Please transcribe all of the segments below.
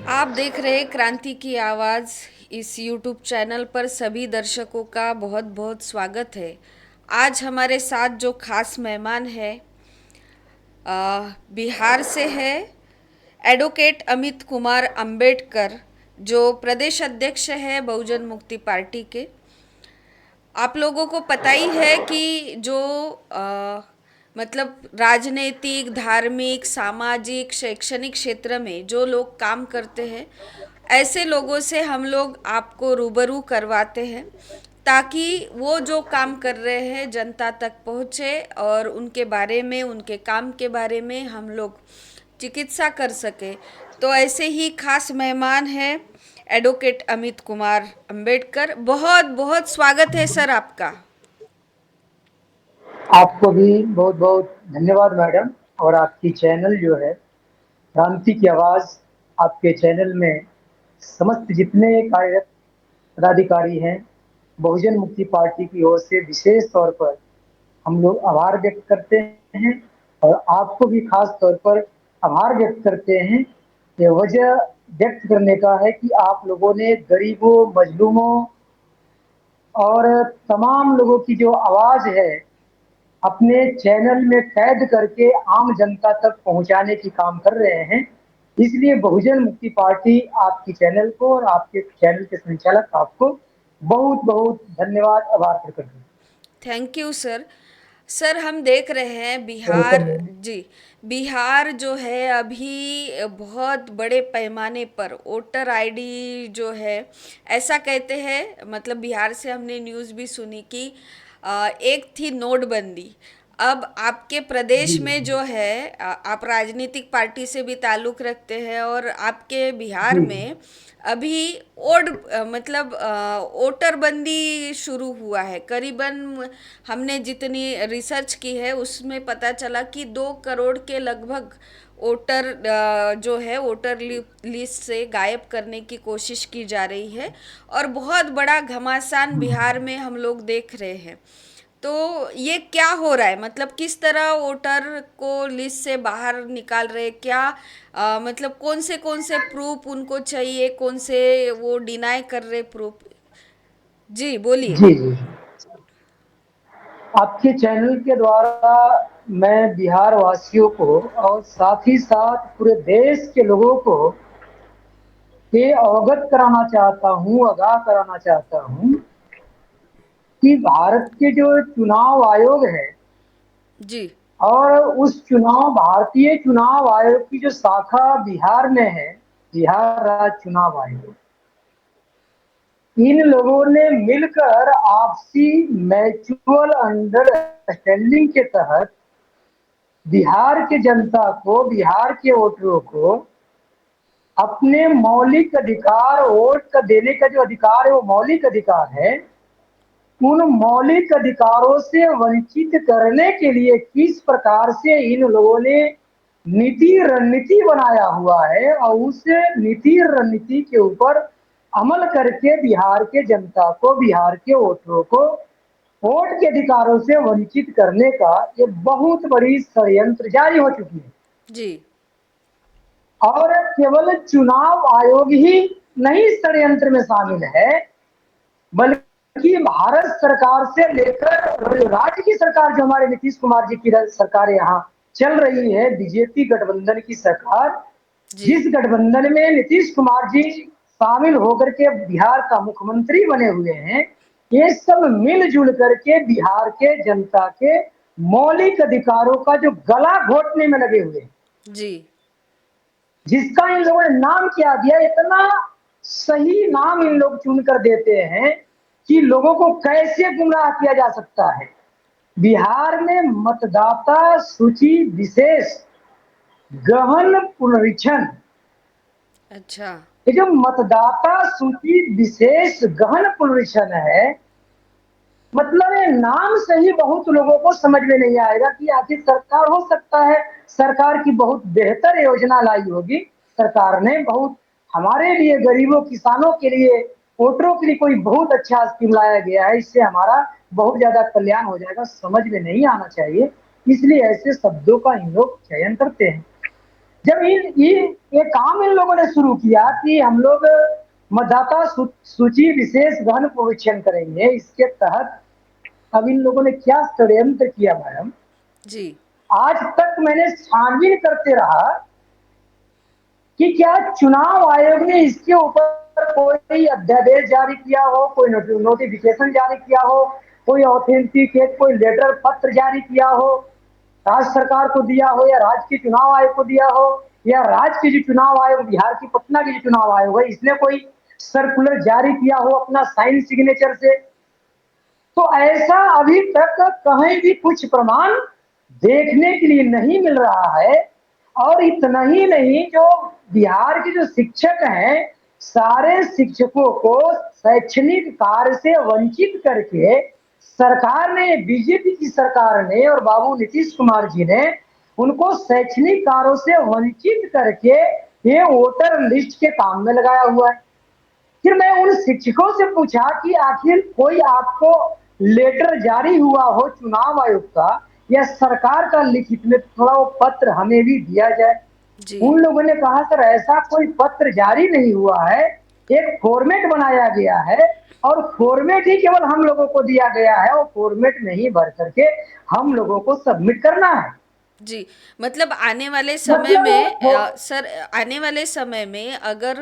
आप देख रहे हैं क्रांति की आवाज़। इस यूट्यूब चैनल पर सभी दर्शकों का बहुत बहुत स्वागत है। आज हमारे साथ जो खास मेहमान है, बिहार से है एडवोकेट अमित कुमार अंबेडकर, जो प्रदेश अध्यक्ष है बहुजन मुक्ति पार्टी के। आप लोगों को पता ही है कि जो मतलब राजनीतिक, धार्मिक, सामाजिक, शैक्षणिक क्षेत्र में जो लोग काम करते हैं, ऐसे लोगों से हम लोग आपको रूबरू करवाते हैं ताकि वो जो काम कर रहे हैं जनता तक पहुँचे और उनके बारे में, उनके काम के बारे में हम लोग चिकित्सा कर सके। तो ऐसे ही खास मेहमान हैं एडवोकेट अमित कुमार अंबेडकर। बहुत बहुत स्वागत है सर आपका। आपको भी बहुत बहुत धन्यवाद मैडम। और आपकी चैनल जो है क्रांति की आवाज, आपके चैनल में समस्त जितने कार्यरत पदाधिकारी हैं बहुजन मुक्ति पार्टी की ओर से विशेष तौर पर हम लोग आभार व्यक्त करते हैं। और आपको भी खास तौर पर आभार व्यक्त करते हैं। ये वजह व्यक्त करने का है कि आप लोगों ने गरीबों, मजलूमों और तमाम लोगों की जो आवाज है अपने चैनल में कैद करके आम जनता तक पहुंचाने की काम कर रहे हैं। इसलिए बहुजन मुक्ति पार्टी आपकी चैनल को और आपके चैनल के संचालक आपको बहुत बहुत धन्यवाद, आभार प्रकट करते हैं। Thank you sir. सर हम देख रहे हैं वेलकम बिहार, मैम। जी, बिहार जो है अभी बहुत बड़े पैमाने पर वोटर आईडी जो है, ऐसा कहते हैं, मतलब बिहार से हमने न्यूज़ भी सुनी कि एक थी नोटबंदी। अब आपके जी प्रदेश में जो है, आप राजनीतिक पार्टी से भी ताल्लुक़ रखते हैं और आपके बिहार जी में अभी मतलब वोटर बंदी शुरू हुआ है। करीबन हमने जितनी रिसर्च की है उसमें पता चला कि 2 करोड़ के लगभग वोटर जो है वोटर लिस्ट से गायब करने की कोशिश की जा रही है और बहुत बड़ा घमासान बिहार में हम लोग देख रहे हैं। तो ये क्या हो रहा है, मतलब किस तरह वोटर को लिस्ट से बाहर निकाल रहे, क्या मतलब कौन से प्रूफ उनको चाहिए, कौन से वो डिनाई कर रहे प्रूफ। जी बोलिए। जी जी। आपके चैनल के द्वारा मैं बिहार वासियों को और साथ ही साथ पूरे देश के लोगों को ये अवगत कराना चाहता हूँ, आगाह कराना चाहता हूँ कि भारत के जो चुनाव आयोग है जी। और उस चुनाव भारतीय चुनाव आयोग की जो शाखा बिहार में है, बिहार राज्य चुनाव आयोग, इन लोगों ने मिलकर आपसी म्यूचुअल अंडरस्टैंडिंग के तहत बिहार के जनता को, बिहार के वोटरों को अपने मौलिक अधिकार, वोट का देने का जो अधिकार है वो मौलिक अधिकार है, उन मौलिक अधिकारों से वंचित करने के लिए किस प्रकार से इन लोगों ने नीति रणनीति बनाया हुआ है और उस नीति रणनीति के ऊपर अमल करके बिहार के जनता को, बिहार के वोटरों को वोट के अधिकारों से वंचित करने का ये बहुत बड़ी षड्यंत्र जारी हो चुकी है। जी। और केवल चुनाव आयोग ही नहीं षड्यंत्र में शामिल है, बल्कि भारत सरकार से लेकर राज्य की सरकार, जो हमारे नीतीश कुमार जी की सरकार यहाँ चल रही है, बीजेपी गठबंधन की सरकार, जी। जिस गठबंधन में नीतीश कुमार जी शामिल होकर के बिहार का मुख्यमंत्री बने हुए हैं, ये सब मिलजुल करके बिहार के जनता के मौलिक अधिकारों का जो गला घोटने में लगे हुए हैं, जी। जिसका इन लोगों ने नाम क्या दिया, इतना सही नाम इन लोग चुनकर देते हैं कि लोगों को कैसे गुमराह किया जा सकता है। बिहार में मतदाता सूची विशेष गहन पुनरीक्षण, अच्छा। ये जो मतदाता सूची विशेष गहन पुनरीक्षण है, मतलब ये नाम से ही बहुत लोगों को समझ में नहीं आएगा कि आखिर सरकार, हो सकता है सरकार की बहुत बेहतर योजना लाई होगी, सरकार ने बहुत हमारे लिए, गरीबों किसानों के लिए, वोटरों के लिए कोई बहुत अच्छा स्कीम लाया गया है, इससे हमारा बहुत ज्यादा कल्याण हो जाएगा, समझ में नहीं आना चाहिए। इसलिए ऐसे शब्दों का इन लोग चयन करते हैं। जब ये काम इन लोगों ने शुरू किया कि हम लोग मतदाता सूची विशेष गहन परीक्षण करेंगे, इसके तहत अब इन लोगों ने क्या षड्यंत्र किया मैडम, जी। आज तक मैंने छानबीन करते रहा कि क्या चुनाव आयोग ने इसके ऊपर कोई अध्यादेश जारी किया हो, कोई नोटिफिकेशन जारी किया हो, कोई ऑथेंटिकेट कोई लेटर पत्र जारी किया हो, राज्य सरकार को दिया हो या राज्य के चुनाव आयोग को दिया हो, या राज्य के जो चुनाव आयोग बिहार की पटना के जो चुनाव आयोग है इसने कोई सर्कुलर जारी किया हो अपना साइन सिग्नेचर से। तो ऐसा अभी तक कहीं भी कुछ प्रमाण देखने के लिए नहीं मिल रहा है। और इतना ही नहीं, जो बिहार के जो शिक्षक हैं, सारे शिक्षकों को शैक्षणिक कार्य से वंचित करके सरकार ने, बीजेपी की सरकार ने और बाबू नीतीश कुमार जी ने उनको शैक्षणिक कार्यों से वंचित करके ये वोटर लिस्ट के काम में लगाया हुआ है। फिर मैं उन शिक्षकों से पूछा कि आखिर कोई आपको लेटर जारी हुआ हो चुनाव आयोग का या सरकार का लिखित में, थोड़ा वो पत्र हमें भी दिया जाए। जी। उन लोगों ने कहा सर ऐसा कोई पत्र जारी नहीं हुआ है, एक फॉर्मेट बनाया गया है और फॉर्मेट ही केवल हम लोगों को दिया गया है, और फॉर्मेट नहीं भर करके हम लोगों को सबमिट करना है। जी, मतलब आने वाले समय मतलब में वो सर, आने वाले समय में अगर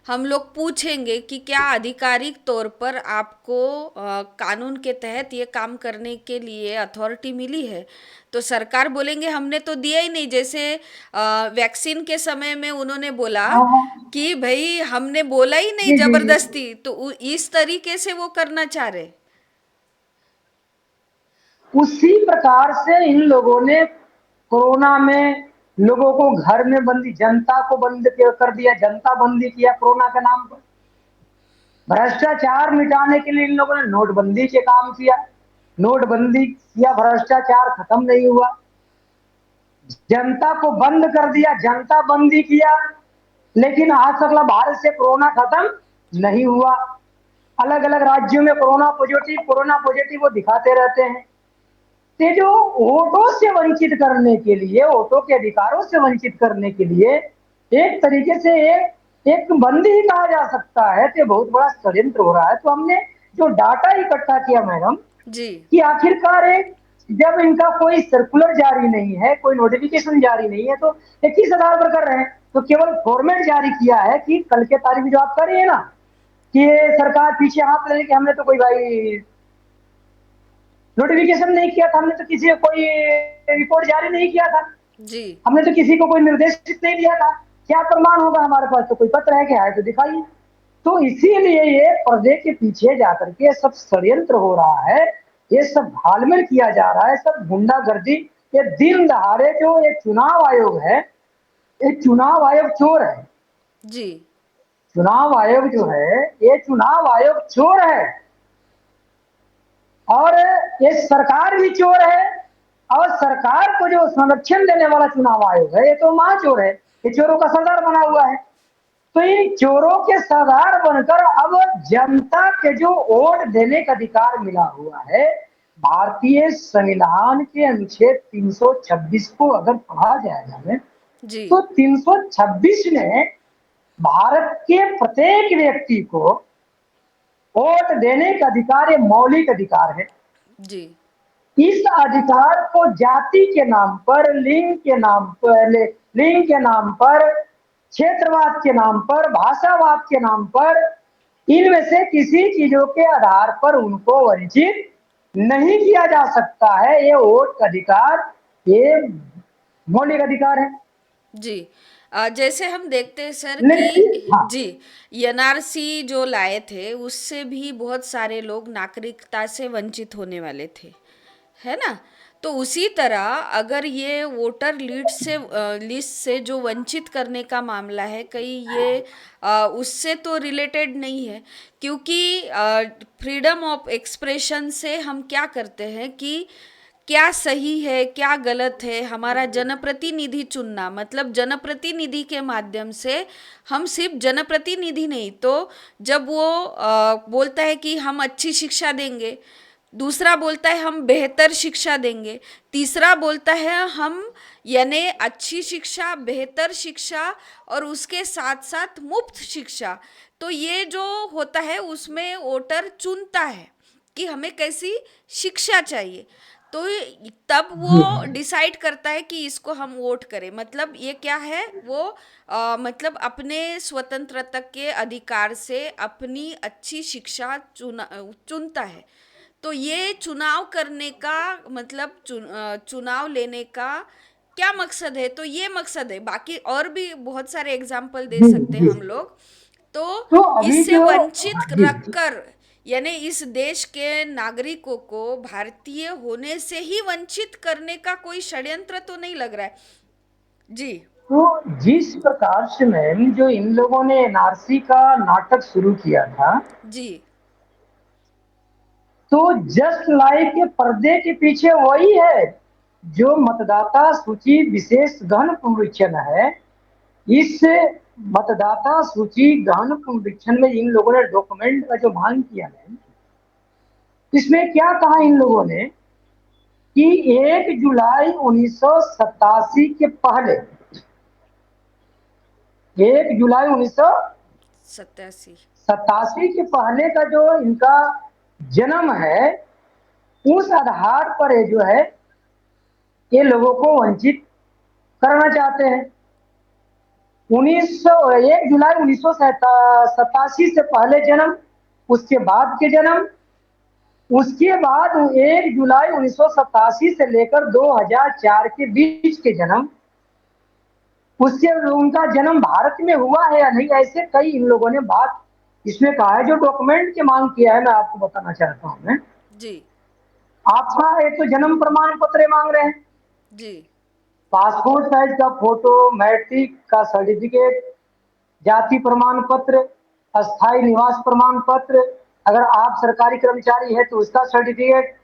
हम लोग पूछेंगे कि क्या आधिकारिक तौर पर आपको कानून के तहत ये काम करने के लिए अथॉरिटी मिली है, तो सरकार बोलेंगे हमने तो दिया ही नहीं। जैसे वैक्सीन के समय में उन्होंने बोला हाँ, हाँ, कि भाई हमने बोला ही नहीं जी जी जी, जबरदस्ती, तो इस तरीके से वो करना चाह रहे। उसी प्रकार से इन लोगों ने कोरोना में लोगों को घर में बंदी, जनता को बंद कर दिया, जनता बंदी किया कोरोना के नाम पर। भ्रष्टाचार मिटाने के लिए इन लोगों ने नोटबंदी के काम किया, नोटबंदी किया, भ्रष्टाचार खत्म नहीं हुआ। जनता को बंद कर दिया, जनता बंदी किया, लेकिन आज तक भारत से कोरोना खत्म नहीं हुआ। अलग अलग राज्यों में कोरोना पॉजिटिव वो दिखाते रहते हैं। ये जो वोटों से वंचित करने के लिए, वोटों के अधिकारों से वंचित करने के लिए एक तरीके से एक बंदी ही कहा जा सकता है, तो बहुत बड़ा षड्यंत्र हो रहा है। तो हमने जो डाटा इकट्ठा किया मैडम, जी। कि आखिरकार एक, जब इनका कोई सर्कुलर जारी नहीं है, कोई नोटिफिकेशन जारी नहीं है, तो ये किस आधार पर कर रहे हैं? तो केवल फॉर्मेट जारी किया है कि कल के तारीख जो आप कर रही है ना, कि ये सरकार पीछे हाथ ले कि हमने तो कोई भाई नोटिफिकेशन नहीं किया था, हमने तो किसी को कोई रिपोर्ट जारी नहीं किया था, जी। हमने तो किसी को कोई निर्देशित नहीं दिया था। क्या प्रमाण होगा हमारे पास? तो कोई पत्र है क्या? है तो दिखाइए। तो इसीलिए ये पर्दे के पीछे जाकर के सब षड्यंत्र हो रहा है, ये सब घालमेल किया जा रहा है, सब गुंडागर्दी। ये दिन दहाड़े जो ये चुनाव आयोग है, ये चुनाव आयोग चोर है। जी। चुनाव आयोग जो है, ये चुनाव आयोग चोर है, और ये सरकार भी चोर है। और सरकार को जो संरक्षण देने वाला चुनाव आयोग है, ये तो महाचोर है, ये चोरों का सरदार बना हुआ है। तो इन चोरों के सरदार बनकर अब जनता के जो वोट देने का अधिकार मिला हुआ है, भारतीय संविधान के अनुच्छेद 326 को अगर पढ़ा जाएगा में, जी। तो 326 ने भारत के प्रत्येक व्यक्ति को वोट देने का अधिकार, ये मौलिक अधिकार है। जी। इस अधिकार को जाति के नाम पर, लिंग के नाम पर, क्षेत्रवाद के नाम पर, भाषावाद के नाम पर, इनमें से किसी चीजों के आधार पर उनको वंचित नहीं किया जा सकता है। ये वोट का अधिकार, ये मौलिक अधिकार है। जी। जैसे हम देखते हैं सर लेकिन कि हाँ, जी, एनआरसी जो लाए थे उससे भी बहुत सारे लोग नागरिकता से वंचित होने वाले थे, है ना? तो उसी तरह अगर ये वोटर लिस्ट से जो वंचित करने का मामला है, कहीं ये उससे तो रिलेटेड नहीं है, क्योंकि फ्रीडम ऑफ एक्सप्रेशन से हम क्या करते हैं कि क्या सही है क्या गलत है, हमारा जनप्रतिनिधि चुनना, मतलब जनप्रतिनिधि के माध्यम से हम सिर्फ जनप्रतिनिधि नहीं, तो जब वो बोलता है कि हम अच्छी शिक्षा देंगे, दूसरा बोलता है हम बेहतर शिक्षा देंगे, तीसरा बोलता है हम यानी अच्छी शिक्षा, बेहतर शिक्षा और उसके साथ साथ मुफ्त शिक्षा। तो ये जो होता है उसमें वोटर चुनता है कि हमें कैसी शिक्षा चाहिए। तो तब जी वो डिसाइड करता है कि इसको हम वोट करें। मतलब ये क्या है, वो मतलब अपने स्वतंत्रता के अधिकार से अपनी अच्छी शिक्षा चुनता है। तो ये चुनाव करने का मतलब चुनाव लेने का क्या मकसद है, तो ये मकसद है। बाकी और भी बहुत सारे एग्जाम्पल दे जी सकते हैं जी। हम लोग। तो तो अभी इससे जो, वंचित हाँ जी, रखकर यानी इस देश के नागरिकों को भारतीय होने से ही वंचित करने का कोई षड्यंत्र तो नहीं लग रहा है। जी। तो जिस प्रकार से मैम जो इन लोगों ने एनआरसी का नाटक शुरू किया था, जी। तो जस्ट लाइक के पर्दे के पीछे वही है जो मतदाता सूची विशेष गहन पुनरीक्षण है। इस मतदाता सूची गहन पुनरीक्षण में इन लोगों ने डॉक्यूमेंट का जो मांग किया है, इसमें क्या कहा इन लोगों ने कि 1 जुलाई 1987 के पहले, 1 जुलाई 1987 87। के पहले का जो इनका जन्म है, उस आधार पर ये जो है ये लोगों को वंचित करना चाहते हैं। 1 जुलाई 1987 से पहले जन्म, उसके बाद के जन्म, उसके बाद 1 जुलाई 1987 से लेकर 2004 के बीच के जन्म, उससे उनका जन्म भारत में हुआ है या नहीं, ऐसे कई इन लोगों ने बात इसमें कहा है। जो डॉक्यूमेंट की मांग किया है मैं आपको बताना चाहता हूं। मैं जी। आपका एक तो जन्म प्रमाण पत्र मांग रहे हैं, जी। पासपोर्ट साइज का फोटो, मैट्रिक का सर्टिफिकेट, जाति प्रमाण पत्र, अस्थायी निवास प्रमाण पत्र, अगर आप सरकारी कर्मचारी है तो उसका सर्टिफिकेट,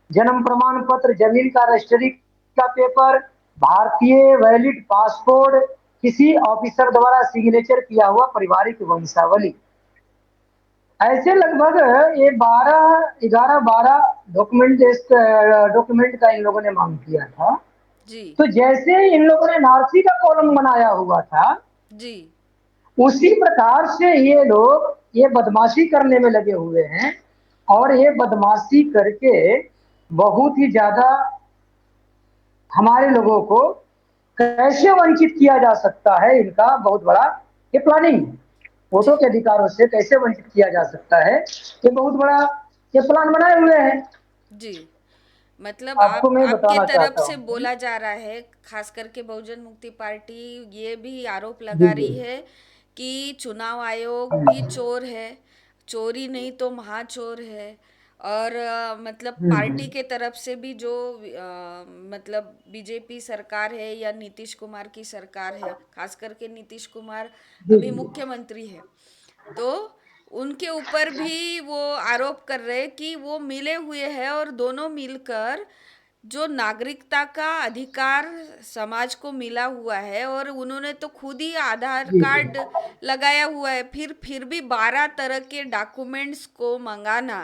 जन्म प्रमाण पत्र, जमीन का रजिस्ट्री का पेपर, भारतीय वैलिड पासपोर्ट, किसी ऑफिसर द्वारा सिग्नेचर किया हुआ पारिवारिक वंशावली। ऐसे लगभग ये 12 डॉक्यूमेंट का इन लोगों ने मांग किया था। जी। तो जैसे इन लोगों ने नारसी का कॉलम बनाया हुआ था, जी। उसी प्रकार से ये लोग ये बदमाशी करने में लगे हुए हैं। और ये बदमाशी करके बहुत ही ज्यादा हमारे लोगों को कैसे वंचित किया जा सकता है, इनका बहुत बड़ा ये प्लानिंग है। वोटों जी। के अधिकारों से कैसे वंचित किया जा सकता है, ये बहुत बड़ा ये प्लान बनाए हुए हैं। जी। मतलब आपको आप मैं आपके बताना तरफ चाहता से हूँ। बोला जा रहा है, खास करके बहुजन मुक्ति पार्टी ये भी आरोप जी लगा जी। रही है कि चुनाव आयोग भी हम्म चोर है, चोरी नहीं तो महाचोर है। और मतलब हम्म। पार्टी के तरफ से भी जो मतलब बीजेपी सरकार है या नीतीश कुमार की सरकार है, खास करके नीतीश कुमार जी अभी जी। मुख्यमंत्री है, तो उनके ऊपर भी वो आरोप कर रहे हैं कि वो मिले हुए हैं और दोनों मिलकर जो नागरिकता का अधिकार समाज को मिला हुआ है, और उन्होंने तो खुद ही आधार जी जी। कार्ड लगाया हुआ है, फिर भी 12 तरह के डॉक्यूमेंट्स को मंगाना।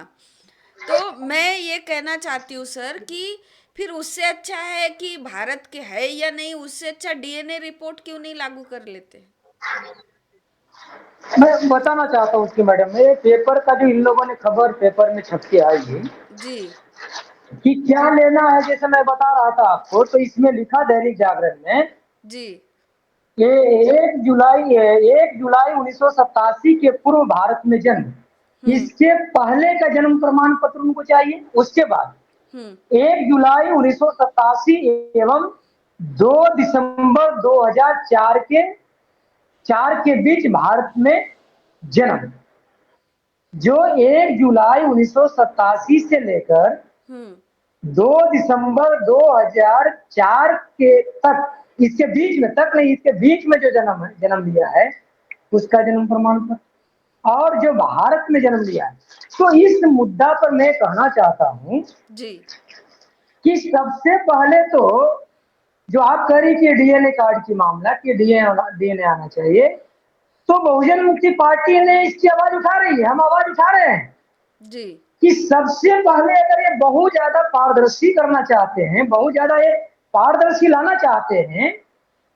तो मैं ये कहना चाहती हूँ सर कि फिर उससे अच्छा है कि भारत के है या नहीं, उससे अच्छा डीएनए रिपोर्ट क्यों नहीं लागू कर लेते। मैं बताना चाहता हूँ उसकी मैडम, ये पेपर का जो इन लोगों ने खबर पेपर में छप के आई है जी। कि क्या लेना है, जैसे मैं बता रहा था आपको, तो इसमें लिखा दैनिक जागरण में जी। कि 1 जुलाई 1987 के पूर्व भारत में जन्म, हम्म। इसके पहले का जन्म प्रमाण पत्र उनको चाहिए। उसके हम्म। बाद 1 जुलाई 1987 एवं 2 दिसंबर 2004 के बीच भारत में जन्म, जो 1 जुलाई 1987 से लेकर हम्म। 2 दिसंबर 2004 के तक, इसके बीच में तक नहीं, इसके बीच में जो जन्म लिया है उसका जन्म प्रमाण पत्र, और जो भारत में जन्म लिया है। तो इस मुद्दा पर मैं कहना चाहता हूं जी। कि सबसे पहले तो जो आप कह रही थी डीएनए कार्ड की मामला कि डीएनए आना चाहिए, तो बहुजन मुक्ति पार्टी ने इसकी आवाज उठा रही है, हम आवाज उठा रहे हैं। जी। कि सबसे पहले अगर ये बहुत ज्यादा पारदर्शी करना चाहते हैं, बहुत ज्यादा ये पारदर्शी लाना चाहते हैं,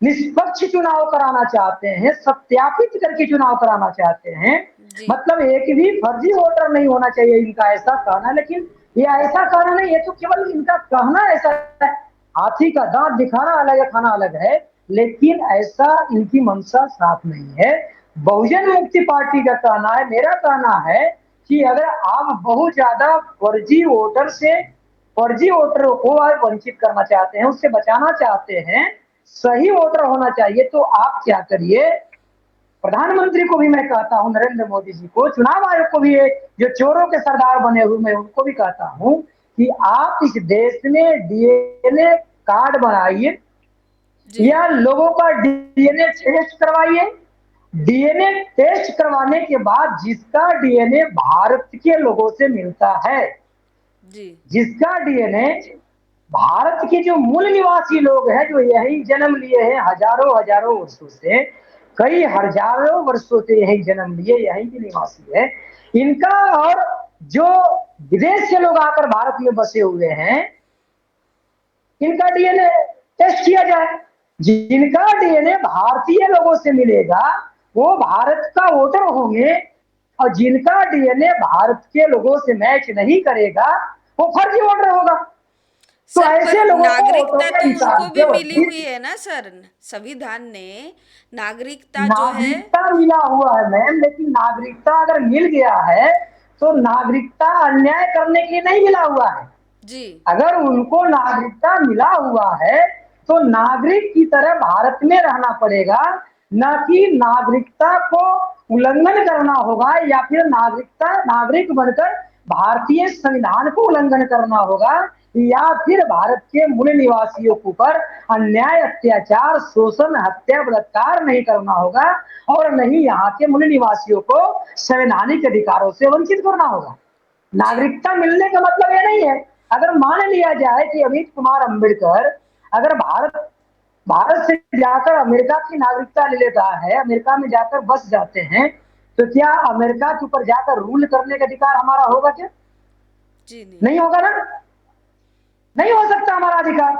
निष्पक्ष चुनाव कराना चाहते हैं, सत्यापित करके चुनाव कराना चाहते हैं, जी मतलब एक भी फर्जी वोटर नहीं होना चाहिए, इनका ऐसा कहना। लेकिन ये ऐसा कहना नहीं, ये तो केवल इनका कहना ऐसा है। हाथी का दांत दिखाना अलग है, खाना अलग है, लेकिन ऐसा इनकी मंशा साफ नहीं है। बहुजन मुक्ति पार्टी का कहना है, मेरा कहना है कि अगर आप बहुत ज्यादा फर्जी वोटर से, फर्जी वोटरों को आप वंचित करना चाहते हैं, उससे बचाना चाहते हैं, सही वोटर होना चाहिए, तो आप क्या करिए, प्रधानमंत्री को भी मैं कहता हूं, नरेंद्र मोदी जी को, चुनाव आयोग को भी, जो चोरों के सरदार बने हुए, मैं उनको भी कहता हूं कि आप इस देश में डीएनए कार्ड बनाइए जी या लोगों का डीएनए टेस्ट करवाइए। डीएनए टेस्ट करवाने के बाद जिसका डीएनए भारत के लोगों से मिलता है, जी जिसका डीएनए भारत के जो मूल निवासी लोग हैं, जो यही जन्म लिए हैं हजारों हजारों वर्षों से, कई हजारों वर्षों से यही जन्म लिए, यही के निवासी है, इनका, और जो विदेश से लोग आकर भारत में बसे हुए हैं, इनका डीएनए टेस्ट किया जाए। जिनका डीएनए भारतीय लोगों से मिलेगा वो भारत का वोटर होंगे, और जिनका डीएनए भारत के लोगों से मैच नहीं करेगा वो फर्जी वोटर होगा। तो सर, पर ऐसे लोगों को वोटों नागरिकता के तो हिसाब उनको भी से मिली हुई वंचित, है ना सर। संविधान ने नागरिकता जो है। नागरिकता मिला हुआ है मैम, लेकिन नागरिकता अगर मिल गया है तो नागरिकता अन्याय करने के लिए नहीं मिला हुआ है। जी अगर उनको नागरिकता मिला हुआ है तो नागरिक की तरह भारत में रहना पड़ेगा, न कि नागरिकता को उल्लंघन करना होगा, या फिर नागरिक बनकर भारतीय संविधान को उल्लंघन करना होगा, या फिर भारत के मूल निवासियों के ऊपर अन्याय, अत्याचार, शोषण, हत्या, बलात्कार नहीं करना होगा, और नहीं यहाँ के मूल निवासियों को संवैधानिक अधिकारों से वंचित करना होगा। जी नागरिकता मिलने का मतलब ये नहीं है, अगर मान लिया जाए कि अमित कुमार अम्बेडकर अगर भारत भारत से जाकर अमेरिका की नागरिकता ले लेता है, अमेरिका में जाकर बस जाते हैं, तो क्या अमेरिका के ऊपर जाकर रूल करने का अधिकार हमारा होगा क्या? जी नहीं। नहीं होगा ना, नहीं हो सकता हमारा अधिकार।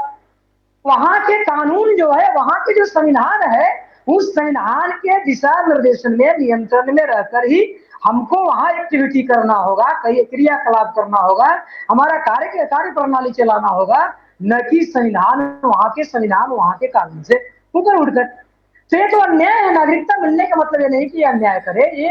वहां के कानून जो है, वहां के जो संविधान है, उस संविधान के दिशा निर्देशन में, नियंत्रण में रहकर ही हमको वहां एक्टिविटी करना होगा, कई क्रियाकलाप करना होगा, हमारा कार्य प्रणाली चलाना होगा, न कि संविधान, वहां के संविधान, वहां के कानून से ऊपर उठकर। तो ये तो अन्याय है। नागरिकता मिलने का मतलब ये नहीं कि अन्याय करे ये,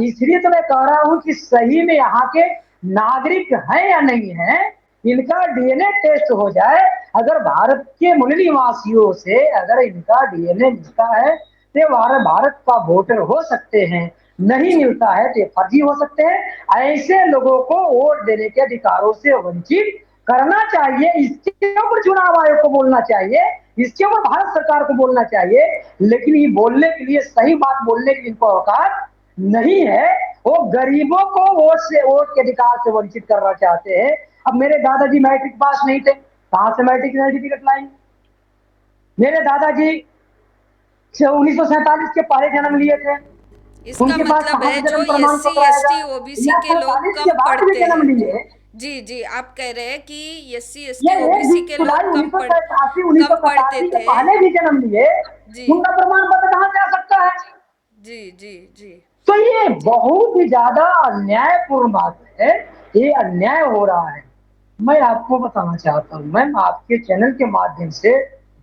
इसलिए तो मैं कह रहा हूं कि सही में यहाँ के नागरिक हैं या नहीं है, इनका डीएनए टेस्ट हो जाए। अगर भारत के मूल निवासियों से अगर इनका डीएनए मिलता है तो भारत का वोटर हो सकते हैं, नहीं जी मिलता है तो फर्जी हो सकते हैं। ऐसे लोगों को वोट देने के अधिकारों से वंचित करना चाहिए। इसके ऊपर चुनाव आयोग को बोलना चाहिए, इसके ऊपर भारत सरकार को बोलना चाहिए, लेकिन ये बोलने के लिए, सही बात बोलने के लिए इनको औकात नहीं है। वो गरीबों को वोट के अधिकार से वंचित करना चाहते हैं। अब मेरे दादाजी मैट्रिक पास नहीं थे, कहां से मैट्रिक सर्टिफिकेट लाएंगे? मेरे दादाजी 1947 के पहले जन्म लिए थे, इसका उनके पास मतलब कहां है से जो जन्म प्रमाण एससी पत्र आएगा? एसटी ओबीसी या के लोग 47 के कम बाद भी पढ़ते जन्म हैं। लिए? जी जी, आप कह रहे हैं कि एससी ये एसटी एक ओबीसी के जुलाई लोग कम पढ़ते 1987 के थे। पहले भी जन्म लिए, जी उनका प्रमाण पत्र कहां से आ सकता है? जी जी जी तो ये बहुत ही ज्यादा अन्यायपूर्ण बात है, ये अन्याय हो रहा है। मैं आपको बताना चाहता हूँ मैम, आपके चैनल के माध्यम से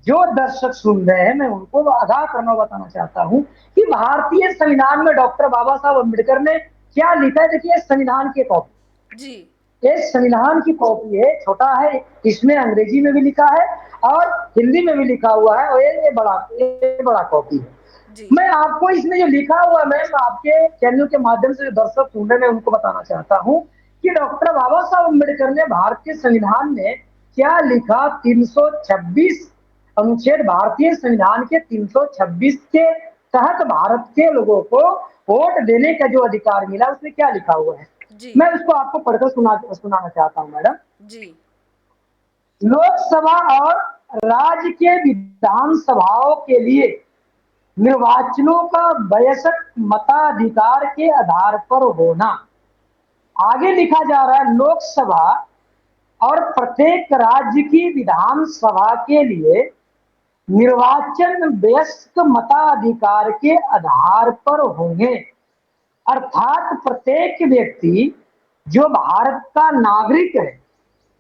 जो दर्शक सुन रहे हैं, मैं उनको आगाह करना बताना चाहता हूँ कि भारतीय संविधान में डॉक्टर बाबा साहब अम्बेडकर ने क्या लिखा है। देखिए संविधान की कॉपी, जी ये संविधान की कॉपी है, छोटा है, इसमें अंग्रेजी में भी लिखा है और हिंदी में भी लिखा हुआ है, और ये बड़ा कॉपी है। जी मैं आपको इसमें जो लिखा हुआ, मैं आपके चैनल के माध्यम से जो दर्शक सुन रहे हैं, मैं उनको बताना चाहता हूँ कि डॉक्टर बाबा साहब अम्बेडकर ने भारतीय संविधान में क्या लिखा। 326 अनुच्छेद, भारतीय संविधान के 326 के तहत भारत के लोगों को वोट देने का जो अधिकार मिला, उसमें क्या लिखा हुआ है, जी मैं उसको आपको पढ़कर सुनाना चाहता हूँ मैडम। जी लोकसभा और राज्य के विधान सभाओं के लिए निर्वाचनों का वयस्क मताधिकार के आधार पर होना। आगे लिखा जा रहा है, लोकसभा और प्रत्येक राज्य की विधानसभा के लिए निर्वाचन वयस्क मताधिकार के आधार पर होंगे। अर्थात प्रत्येक व्यक्ति जो भारत का नागरिक है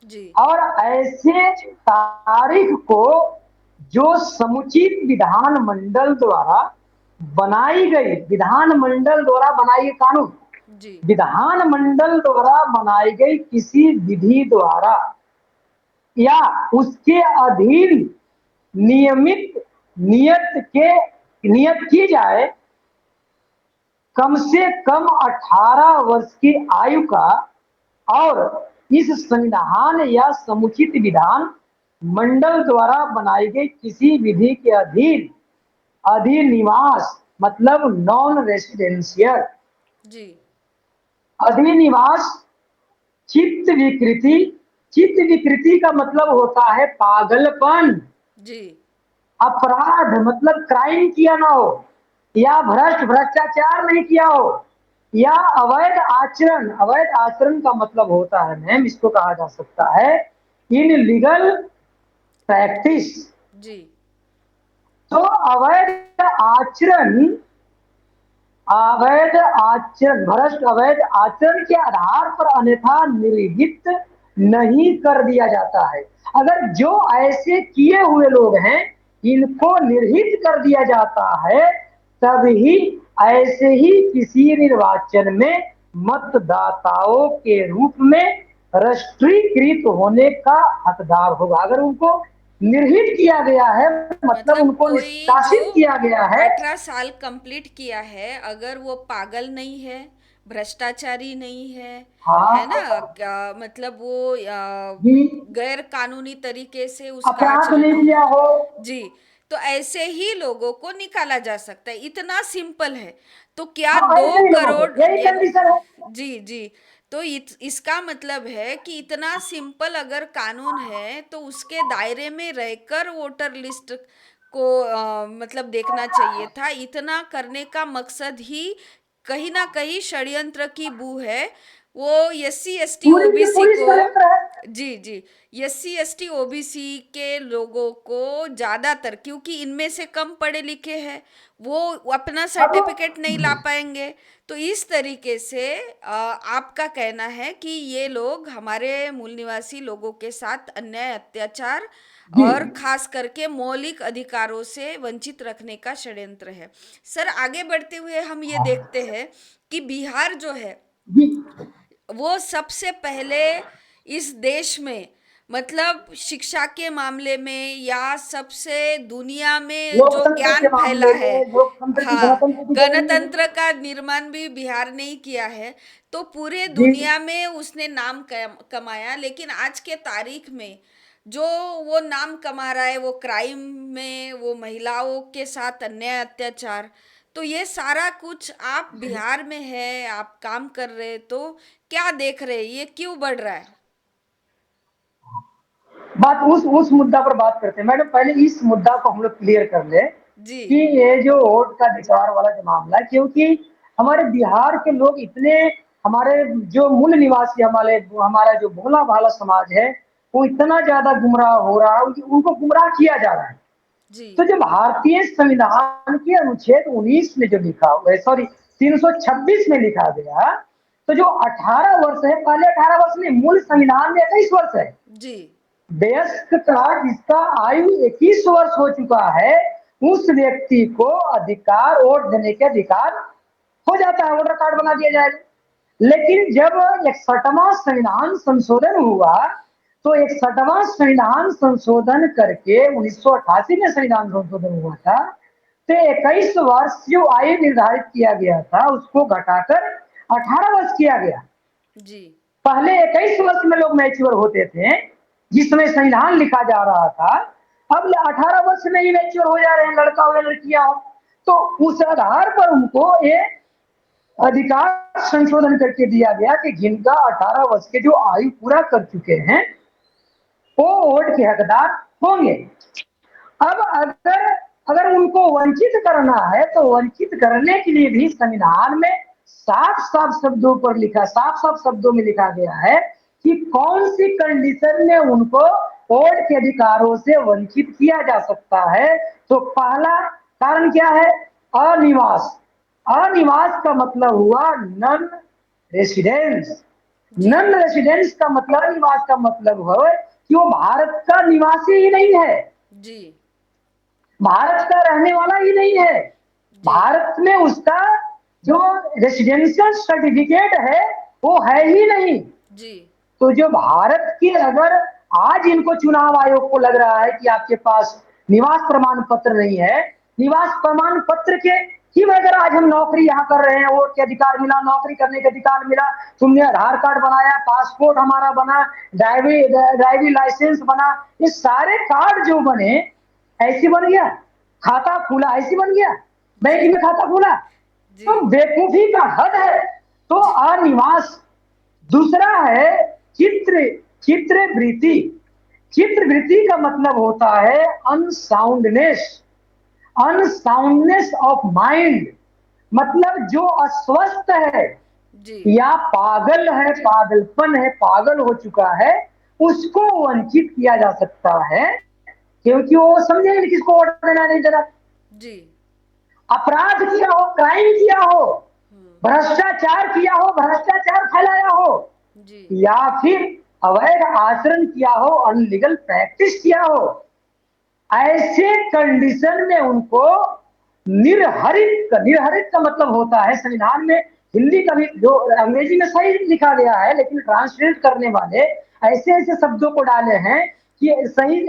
जी और ऐसे तारीख को जो समुचित विधानमंडल द्वारा बनाई गई, विधानमंडल द्वारा बनाई गई कानून, जी विधानमंडल द्वारा बनाई गई किसी विधि द्वारा या उसके अधीन नियमित नियत की जाए, कम से कम 18 वर्ष की आयु का, और इस संविधान या समुचित विधान मंडल द्वारा बनाई गई किसी विधि के अधीन अधिनिवास, मतलब नॉन रेसिडेंशियल जी अधिनिवास, चित्त विकृति, चित्त विकृति का मतलब होता है पागलपन, जी अपराध मतलब क्राइम किया ना हो, या भ्रष्टाचार नहीं किया हो, या अवैध आचरण, अवैध आचरण का मतलब होता है मैम, इसको कहा जा सकता है इनलीगल प्रैक्टिस। जी तो भ्रष्ट अवैध आचरण के आधार पर अन्यथा निर्हित नहीं कर दिया जाता है। अगर जो ऐसे किए हुए लोग हैं इनको निर्हित कर दिया जाता है, तभी ऐसे ही किसी निर्वाचन में मतदाताओं के रूप में राष्ट्रीयकृत होने का हकदार होगा। अगर उनको निर्हित किया गया है, मतलब मतलब उनको कोई जो निष्कासित किया गया है। 18 साल कंप्लीट किया है, अगर वो पागल नहीं है, भ्रष्टाचारी नहीं है ना, हाँ मतलब वो जी, गैर कानूनी तरीके से उसका अपराध आचरण नहीं नहीं किया है। हो। जी, तो ऐसे ही लोगों को निकाला जा सकता है, इतना सिंपल है। तो क्या हाँ, दो ऐसे ही लोगों को, करोड़ यही ये कंडीशन है। जी जी, तो इसका मतलब है कि इतना सिंपल अगर कानून है तो उसके दायरे में रहकर वोटर लिस्ट को मतलब देखना चाहिए था। इतना करने का मकसद ही कहीं ना कहीं षड्यंत्र की बू है। वो एससी एसटी पूरी की ओबीसी पूरी को षड्यंत्र है। जी जी, एससी एसटी ओबीसी के लोगों को ज्यादातर, क्योंकि इनमें से कम पढ़े लिखे हैं, वो अपना अब सर्टिफिकेट नहीं ला पाएंगे। तो इस तरीके से आपका कहना है कि ये लोग हमारे मूल निवासी लोगों के साथ अन्याय अत्याचार जी और खास करके मौलिक अधिकारों से वंचित रखने का षड्यंत्र है। सर, आगे बढ़ते हुए हम ये देखते हैं कि बिहार जो है जी, वो सबसे पहले इस देश में, मतलब शिक्षा के मामले में या सबसे दुनिया में जो लोकतंत्र के ज्ञान फैला मामले है, में, लोकतंत्र की हाँ, गणतंत्र की जननी है। गणतंत्र का निर्माण भी बिहार ने ही किया है। तो पूरे जी दुनिया में उसने नाम कमाया, लेकिन आज के तारीख में जो वो नाम कमा रहा है वो क्राइम में, वो महिलाओं के साथ अन्याय अत्याचार, तो ये सारा कुछ आप बिहार में है, आप काम कर रहे, तो क्या देख रहे, ये क्यों बढ़ रहा है? बात उस मुद्दा पर बात करते हैं मैडम। पहले इस मुद्दा को हम लोग क्लियर कर ले जी कि ये जो वोट का अधिकार वाला जो मामला है, क्योंकि हमारे बिहार के लोग इतने, हमारे जो मूल निवासी, हमारे हमारा जो भोला भाला समाज है, वो इतना ज्यादा गुमराह हो रहा है, उनको गुमराह किया जा रहा है। जी तो जो भारतीय संविधान के अनुच्छेद 19 में जो लिखा हुआ है, सॉरी 326 में लिखा गया, तो जो 18 वर्ष है, पहले 18 वर्ष नहीं, मूल संविधान में 21 वर्ष है। जी वयस्क का जिसका आयु 21 वर्ष हो चुका है, उस व्यक्ति को अधिकार, वोट देने के अधिकार हो जाता है, वोटर कार्ड बना दिया जाएगा। लेकिन जब 61वां संविधान संशोधन हुआ, तो 61वां संविधान संशोधन करके 1988 में संविधान संशोधन हुआ था, तो 21 वर्ष जो आयु निर्धारित किया गया था उसको घटाकर 18 वर्ष किया गया। जी पहले 21 वर्ष में लोग मैच्योर होते थे, जिसमें संविधान लिखा जा रहा था। अब 18 वर्ष में ही मैच्योर हो जा रहे हैं, लड़का हो या लड़कियां हो। तो उस आधार पर उनको ये अधिकार संशोधन करके दिया गया कि जिनका 18 वर्ष के जो आयु पूरा कर चुके हैं वो वोट के हकदार होंगे। अब अगर अगर उनको वंचित करना है, तो वंचित करने के लिए भी संविधान में साफ साफ शब्दों पर लिखा, साफ साफ शब्दों में लिखा गया है कि कौन सी कंडीशन में उनको वोट के अधिकारों से वंचित किया जा सकता है। तो पहला कारण क्या है? अनिवास। अनिवास का मतलब हुआ नन रेसिडेंस। जी नन रेसिडेंस का मतलब, निवास का मतलब है कि वो भारत का निवासी ही नहीं है, जी भारत का रहने वाला ही नहीं है, जी भारत में उसका जो रेसिडेंशियल सर्टिफिकेट है वो है ही नहीं। जी तो जो भारत के, अगर आज इनको चुनाव आयोग को लग रहा है कि आपके पास निवास प्रमाण पत्र नहीं है, निवास प्रमाण पत्र के कि अगर आज हम नौकरी यहाँ कर रहे हैं, वोट के अधिकार मिला, नौकरी करने का अधिकार मिला, तुमने आधार कार्ड बनाया, पासपोर्ट हमारा बना, ड्राइविंग लाइसेंस बना, ये सारे कार्ड जो बने ऐसे बन गया, खाता खुला ऐसे बन गया, जी बैंक में खाता खुला, जी तो बेवकूफी का हद है। तो जी अनिवास। दूसरा है चित्र, चित्रवृत्ति। चित्रवृत्ति का मतलब होता है अनसाउंडनेस, अनसाउंडनेस ऑफ माइंड, मतलब जो अस्वस्थ है जी या पागल है, पागलपन है, पागल हो चुका है, उसको वंचित किया जा सकता है, क्योंकि वो समझे नहीं किसको वोट देना नहीं देना। जी अपराध किया हो, क्राइम किया हो, भ्रष्टाचार किया हो, भ्रष्टाचार फैलाया हो, जी या फिर अवैध आचरण किया हो, अनलीगल प्रैक्टिस किया हो, ऐसे कंडीशन में उनको निर्हरित, निर्हरित का मतलब होता है संविधान में, हिंदी का भी जो अंग्रेजी में सही लिखा गया है, लेकिन ट्रांसलेट करने वाले ऐसे ऐसे शब्दों को डाले हैं कि सही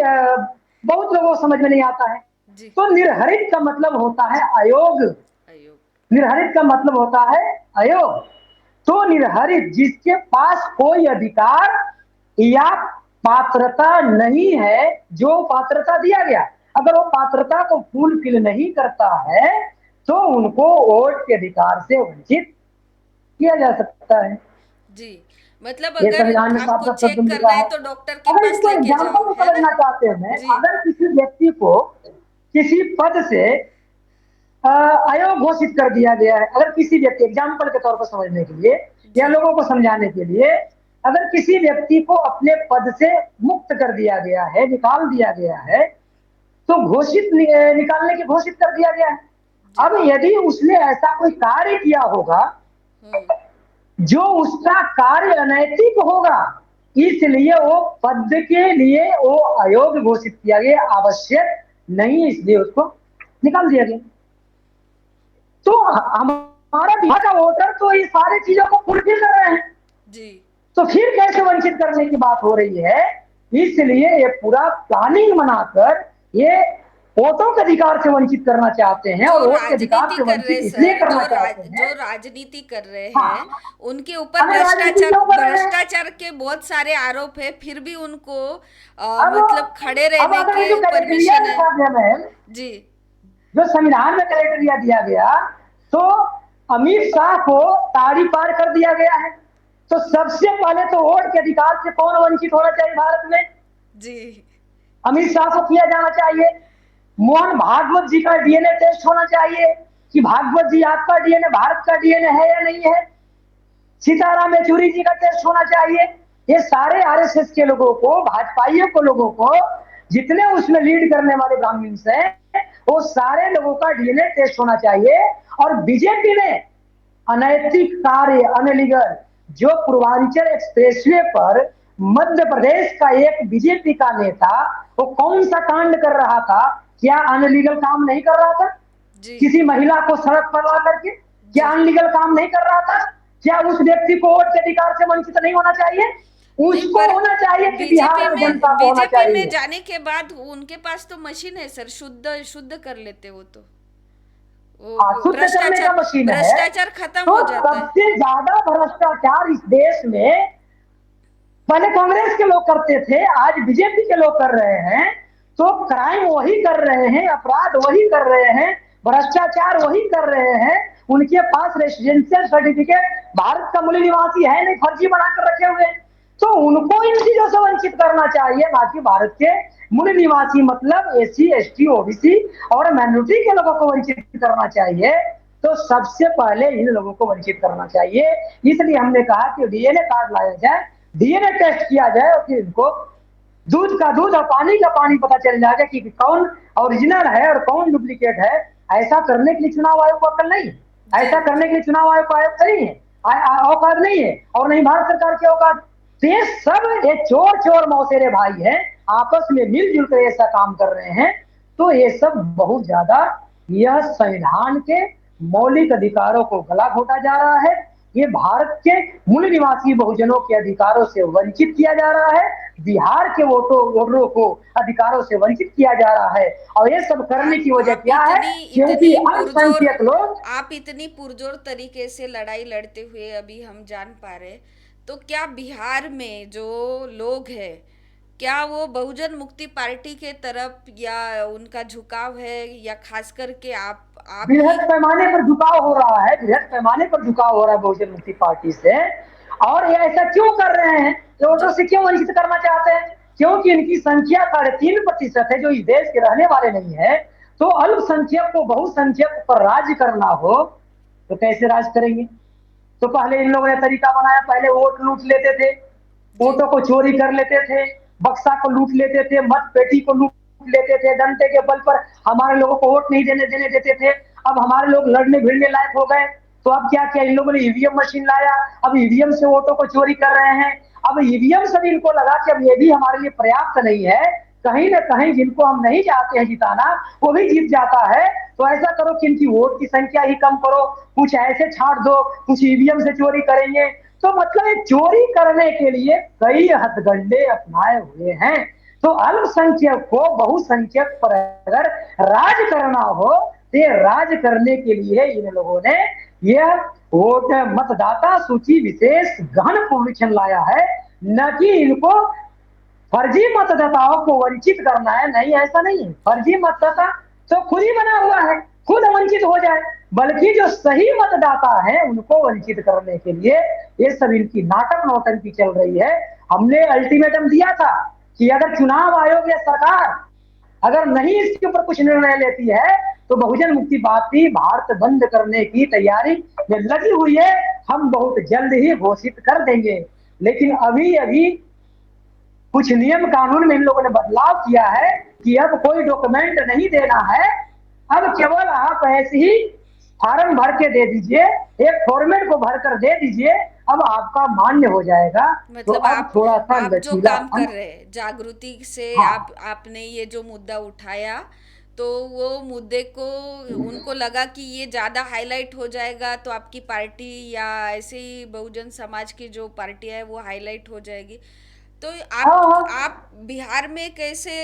बहुत लोगों को समझ में नहीं आता है। जी तो निर्हरित का मतलब होता है अयोग, अयोग निर्हरित का मतलब होता है अयोग। तो निर्हरित जिसके पास कोई अधिकार या पात्रता नहीं है, जो पात्रता दिया गया, अगर वो पात्रता को फुलफिल नहीं करता है तो उनको वोट के अधिकार से वंचित किया जा सकता है। जी मतलब ये अगर संविधान में साफ आपको साफ शब्द चेक में लिखा करना है है। तो डॉक्टर के अगर पास इसको लेके एग्जाम्पल जाओ, में है ना? समझना चाहते हैं, जी अगर किसी व्यक्ति को किसी पद से अयोग घोषित कर दिया गया है, अगर किसी व्यक्ति, एग्जाम्पल के तौर पर समझने के लिए या जी लोगों को समझाने के लिए, अगर किसी व्यक्ति को अपने पद से मुक्त कर दिया गया है, निकाल दिया गया है, तो घोषित निकालने की घोषित कर दिया गया है। जी अब यदि उसने ऐसा कोई कार्य किया होगा हम्म जो उसका कार्य अनैतिक होगा, इसलिए वो पद के लिए वो अयोग्य घोषित किया गया, आवश्यक नहीं, इसलिए उसको निकाल दिया गया। तो हमारा बिहार का वोटर तो ये सारी चीजों को फुलफिल कर रहे हैं, जी तो फिर कैसे वंचित करने की बात हो रही है? इसलिए ये पूरा प्लानिंग बनाकर ये वोटों के अधिकार से वंचित करना चाहते हैं, और जो वोट के अधिकार राजनीति से कर वंचित रहे इसलिए सर, करना चाहते हैं। जो राजनीति कर रहे हैं, हाँ, उनके ऊपर अरे राजनीति क्यों कर रहे हैं? भ्रष्टाचार के बहुत सारे आरोप है, फिर भी उनको अब मतलब खड़े अब रहने अगर ये के जो क्राइटेरिया परमिशन है। लिखा गया मैम, जी जो संविधान में क्राइटेरिया दिया गया, तो अमित शाह को ताड़ी पार कर दिया गया है। तो सबसे पहले तो वोट के अधिकार से कौन वंचित होना चाहिए भारत में? जी अमित शाह को किया जाना चाहिए। मोहन भागवत जी का डीएनए टेस्ट होना चाहिए कि भागवत जी आपका डीएनए भारत का डीएनए है या नहीं है। सीताराम येचुरी जी का टेस्ट होना चाहिए। ये सारे आरएसएस के लोगों को, भाजपाइयों को, लोगों को, जितने उसमें लीड करने वाले ब्राह्मण्स हैं, वो सारे लोगों का डीएनए टेस्ट होना चाहिए। और बीजेपी ने अनैतिक कार्य, अनलीगल, जो पूर्वांचल एक्सप्रेसवे पर मध्य प्रदेश का एक बीजेपी का नेता, वो कौन सा कांड कर रहा था? क्या अनलीगल काम नहीं कर रहा था? जी किसी महिला को सड़क पर ला करके क्या जी अनलीगल काम नहीं कर रहा था? क्या उस व्यक्ति को वोट के अधिकार से वंचित नहीं होना चाहिए? नहीं, उसको पर होना चाहिए कि बिहार की जनता को होना बीजेपी में चाहिए। जाने के बाद उनके पास तो मशीन है सर, शुद्ध शुद्ध कर लेते वो शुद्ध करने का भ्रष्टाचार, मशीन है। भ्रष्टाचार खत्म तो हो जाता है। सबसे ज्यादा भ्रष्टाचार इस देश में पहले कांग्रेस के लोग करते थे, आज बीजेपी के लोग कर रहे हैं। तो क्राइम वही कर रहे हैं, अपराध वही कर रहे हैं, भ्रष्टाचार वही कर रहे हैं। उनके पास रेसिडेंशियल सर्टिफिकेट भारत का मूल निवासी है नहीं, फर्जी बनाकर रखे हुए हैं। तो उनको इन चीजों से वंचित करना चाहिए, ना कि भारत के मूल निवासी, मतलब एसी, एसटी, ओबीसी और माइनॉरिटी के लोगों को वंचित करना चाहिए। तो सबसे पहले इन लोगों को वंचित करना चाहिए। इसलिए हमने कहा कि डीएनए कार्ड लाया जाए, डीएनए टेस्ट किया जाए और फिर इनको दूध का दूध और पानी का पानी पता चल जाएगा कि कौन ओरिजिनल है और कौन डुप्लीकेट है। ऐसा करने के लिए चुनाव आयोग को अकल नहीं है, जी ऐसा करने के लिए चुनाव आयोग को आयोग नहीं है, औकात नहीं है, और नहीं भारत सरकार की औकात। तो ये सब ये चोर चोर मौसेरे भाई हैं, आपस में मिलजुल कर ऐसा काम कर रहे हैं। तो ये सब बहुत ज्यादा यह संविधान के मौलिक अधिकारों को गला घोटा जा रहा है। ये भारत के मूल निवासी बहुजनों के अधिकारों से वंचित किया जा रहा है, बिहार के वोटरों को अधिकारों से वंचित किया जा रहा है। और ये सब करने की वजह आप क्या है? इतनी क्योंकि इतनी पुरजोर अल्पसंख्यक लोग आप इतनी पुरजोर तरीके से लड़ाई लड़ते हुए अभी हम जान पा रहे, तो क्या बिहार में जो लोग हैं, क्या वो बहुजन मुक्ति पार्टी के तरफ या उनका झुकाव है, या खास करके आप ही? बृहद पैमाने पर झुकाव हो रहा है, बृहद पैमाने पर झुकाव हो रहा है बहुजन मुक्ति पार्टी से। और ये ऐसा क्यों कर रहे हैं? ये वोटों जी से क्यों वंचित करना चाहते हैं? क्योंकि इनकी संख्या 3.5% है, जो इस देश के रहने वाले नहीं है। तो अल्पसंख्यक को बहुसंख्यक पर राज करना हो तो कैसे राज करेंगे? तो पहले इन लोगों ने तरीका बनाया, पहले वोट लूट लेते थे, जी वोटों को चोरी कर लेते थे, बक्सा को लूट लेते थे, मत पेटी को लूट लेते थे, डंडे के बल पर हमारे लोगों को वोट नहीं देने देते थे। अब हमारे लोग लड़ने भिड़ने लायक हो गए, तो अब क्या किया इन लोगों ने? ईवीएम मशीन लाया, अब ईवीएम से वोटों को चोरी कर रहे हैं। अब ईवीएम से भी इनको लगा कि अब ये भी हमारे लिए पर्याप्त नहीं है, कहीं ना कहीं जिनको हम नहीं चाहते हैं जिताना वो भी जीत जाता है। तो ऐसा करो कि इनकी वोट की संख्या ही कम करो, कुछ ऐसे छाट दो, कुछ ईवीएम से चोरी करेंगे। तो मतलब ये चोरी करने के लिए कई हथकंडे अपनाए हुए हैं। तो अल्पसंख्यक को बहुसंख्यक पर अगर राज करना हो तो ये राज करने के लिए इन लोगों ने यह वोट मतदाता सूची विशेष गहन पुनरीक्षण लाया है, न कि इनको फर्जी मतदाताओं को वंचित करना है। नहीं, ऐसा नहीं है। फर्जी मतदाता तो खुद ही बना हुआ है, खुद वंचित हो जाए, बल्कि जो सही मतदाता है उनको वंचित करने के लिए ये सब इनकी नाटक नौटंकी चल रही है। हमने अल्टीमेटम दिया था कि अगर चुनाव आयोग या सरकार अगर नहीं इसके ऊपर कुछ निर्णय लेती है तो बहुजन मुक्ति पार्टी भारत बंद करने की तैयारी में लगी हुई है। हम बहुत जल्द ही घोषित कर देंगे। लेकिन अभी अभी कुछ नियम कानून में इन लोगों ने बदलाव किया है कि अब कोई डॉक्यूमेंट नहीं देना है, अब केवल आप ऐसे ही फार्म भर के दे दीजिए, एक फॉर्मेट को भर कर दे दीजिए, अब आपका मान्य हो जाएगा। तो मतलब अब थोड़ा सा आप जो काम लचीलापन। कर रहे हैं जागृति से, हाँ आपने ये जो मुद्दा उठाया, तो वो मुद्दे को उनको लगा कि ये ज़्यादा हाईलाइट हो जाएगा, तो आपकी पार्टी या ऐसे ही बहुजन समाज की जो पार्टी है वो हाईलाइट हो जाएगी। तो हाँ आप हाँ। बिहार में कैसे